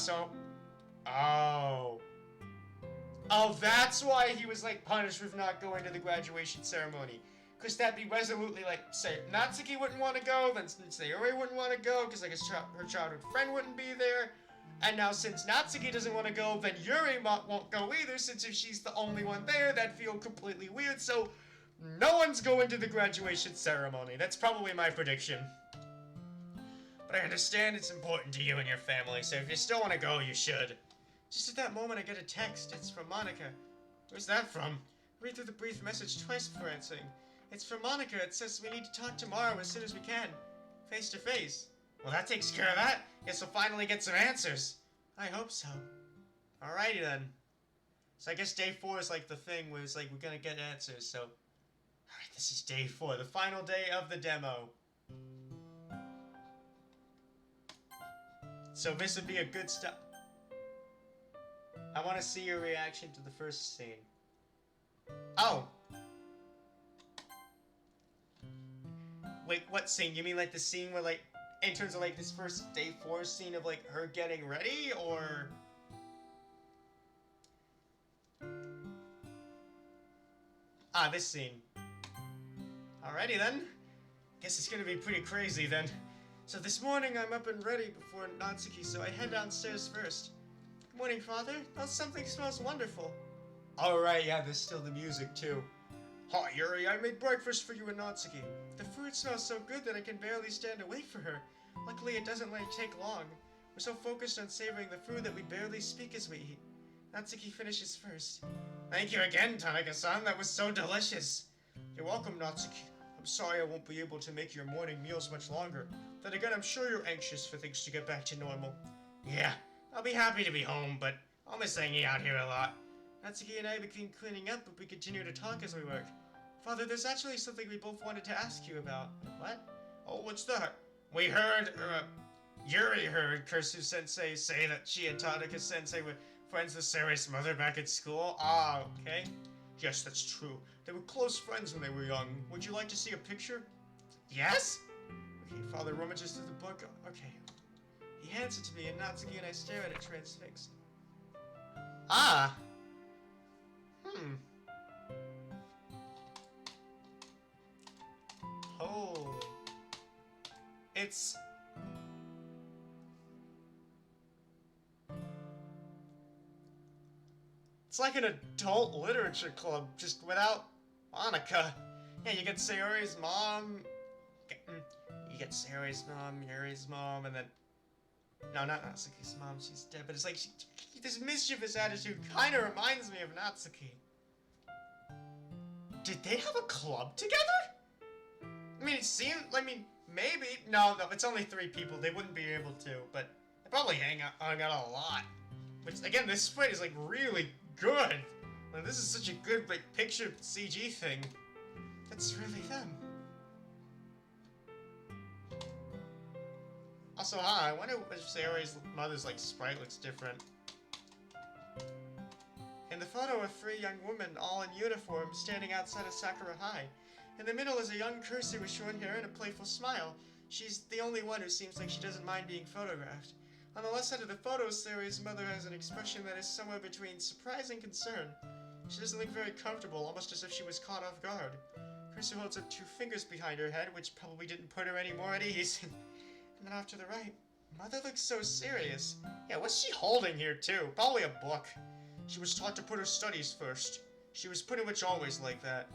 that's why he was, like, punished with not going to the graduation ceremony. Because that'd be resolutely, like, say, Natsuki wouldn't want to go, then Sayori wouldn't want to go, because, like, her childhood friend wouldn't be there. And now, since Natsuki doesn't want to go, then Yuri won't go either, since if she's the only one there, that'd feel completely weird, so no one's going to the graduation ceremony. That's probably my prediction. But I understand it's important to you and your family, so if you still want to go, you should. Just at that moment, I get a text. It's from Monica. Where's that from? Read through the brief message twice before answering. It's from Monica. It says we need to talk tomorrow as soon as we can. Face to face. Well, that takes care of that. Guess we'll finally get some answers. I hope so. Alrighty then. So I guess day 4 is like the thing where it's like we're gonna get answers, so... Alright, this is day 4, the final day of the demo. So this would be a good start. I want to see your reaction to the first scene. Oh! Wait, what scene? You mean like the scene where like, in terms of like this first day 4 scene of like her getting ready, or... Ah, this scene. Alrighty then. Guess it's gonna be pretty crazy then. So this morning I'm up and ready before Natsuki, so I head downstairs first. Good morning, Father. Oh, something smells wonderful. Alright, yeah, there's still the music too. Hi, Yuri, I made breakfast for you and Natsuki. The food smells so good that I can barely stand away from her. Luckily, it doesn't take long. We're so focused on savoring the food that we barely speak as we eat. Natsuki finishes first. Thank you again, Tanaka-san. That was so delicious. You're welcome, Natsuki. I'm sorry I won't be able to make your morning meals much longer. Then again, I'm sure you're anxious for things to get back to normal. Yeah, I'll be happy to be home, but I'll miss hanging out here a lot. Natsuki and I begin cleaning up, but we continue to talk as we work. Father, there's actually something we both wanted to ask you about. What? Oh, what's that? We heard, Yuri heard Kursu-sensei say that she and Tanaka-sensei were friends with Sayori's mother back at school. Ah, okay. Yes, that's true. They were close friends when they were young. Would you like to see a picture? Yes? Okay, Father rummages through the book. Okay. He hands it to me, and Natsuki and I stare at it transfixed. Ah! Oh. It's like an adult literature club, just without Monica. Yeah, you get Sayori's mom. You get Sayori's mom, Yuri's mom, and then... No, not Natsuki's mom, she's dead, but it's like this mischievous attitude kind of reminds me of Natsuki. Did they have a club together? I mean, it seemed... I mean, maybe... No, it's only 3 people. They wouldn't be able to, but they probably hung out a lot. Which, again, this sprite is, like, really good. Like, this is such a good, like, picture CG thing. That's really them. Also, I wonder if Sayori's mother's, like, sprite looks different. In the photo are 3 young women, all in uniform, standing outside of Sakura High. In the middle is a young Kursu with short hair and a playful smile. She's the only one who seems like she doesn't mind being photographed. On the left side of the photo, Sayori's mother has an expression that is somewhere between surprise and concern. She doesn't look very comfortable, almost as if she was caught off guard. Kursu holds up 2 fingers behind her head, which probably didn't put her any more at ease. And then off to the right, Mother looks so serious. Yeah, what's she holding here, too? Probably a book. She was taught to put her studies first. She was pretty much always like that.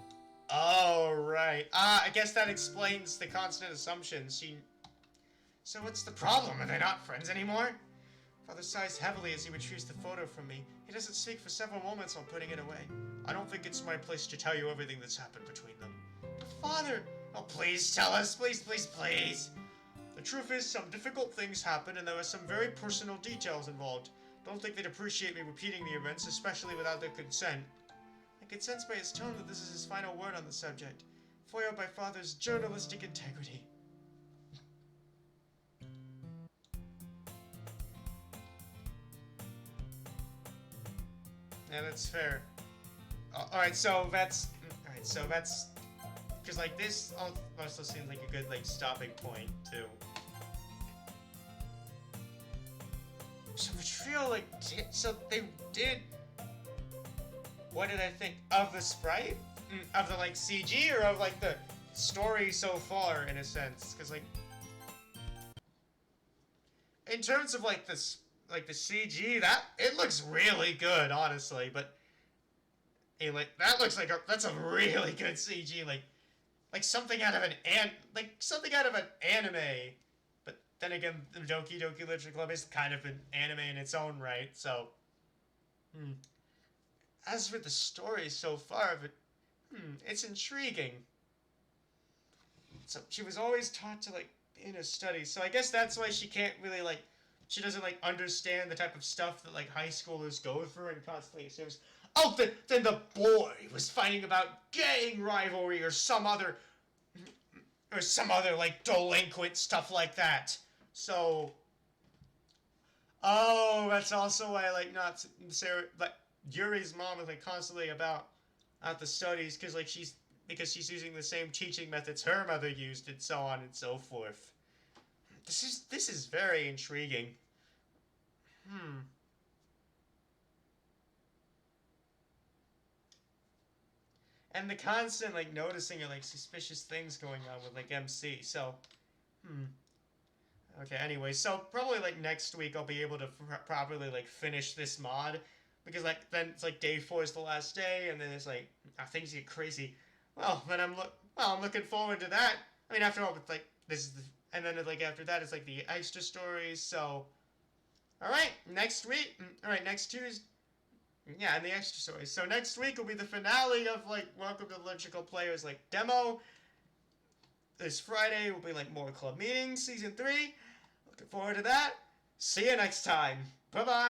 Oh, right. I guess that explains the constant assumptions. So what's the problem? Are they not friends anymore? Father sighs heavily as he retrieves the photo from me. He doesn't speak for several moments while putting it away. I don't think it's my place to tell you everything that's happened between them. But Father! Oh, please tell us. Please, please, please. The truth is, some difficult things happened, and there were some very personal details involved. Don't think they'd appreciate me repeating the events, especially without their consent. I could sense by his tone that this is his final word on the subject, foiled by Father's journalistic integrity. Yeah, that's fair. Alright, so that's... Because, like, this also seems like a good, like, stopping point, too. So the trio, like, so they did... What did I think? Of the sprite? Of the, like, CG, or of, like, the story so far, in a sense? Because, like... In terms of, like, the CG, it looks really good, honestly, but... Hey, like, that looks like that's a really good CG, like something out of an anime. But then again, the Doki Doki Literature Club is kind of an anime in its own right, so... As for the story so far of it, it's intriguing. So, she was always taught to, like, be in her studies, so I guess that's why she can't really, like... She doesn't, like, understand the type of stuff that, like, high schoolers go through and constantly assumes... Oh, then the boy was fighting about gang rivalry or some other, like, delinquent stuff like that. So, oh, that's also why, like, not Sarah, like, Yuri's mom is, like, constantly about the studies, because she's using the same teaching methods her mother used, and so on and so forth. This is very intriguing. And the constant, like, noticing of, like, suspicious things going on with, like, MC, so... Okay, anyway, so probably, like, next week I'll be able to properly, like, finish this mod. Because, like, then it's, like, day 4 is the last day, and then it's, like, things get crazy. Well, then I'm looking forward to that. I mean, after all, it's, like, this is the... And then, like, after that, it's, like, the extra stories, so... Alright, next week... Alright, next Tuesday... Yeah, and the extra stories. So next week will be the finale of, like, Welcome to the Electrical Players, like, demo. This Friday will be, like, more club meetings, Season 3. Looking forward to that. See you next time. Bye-bye.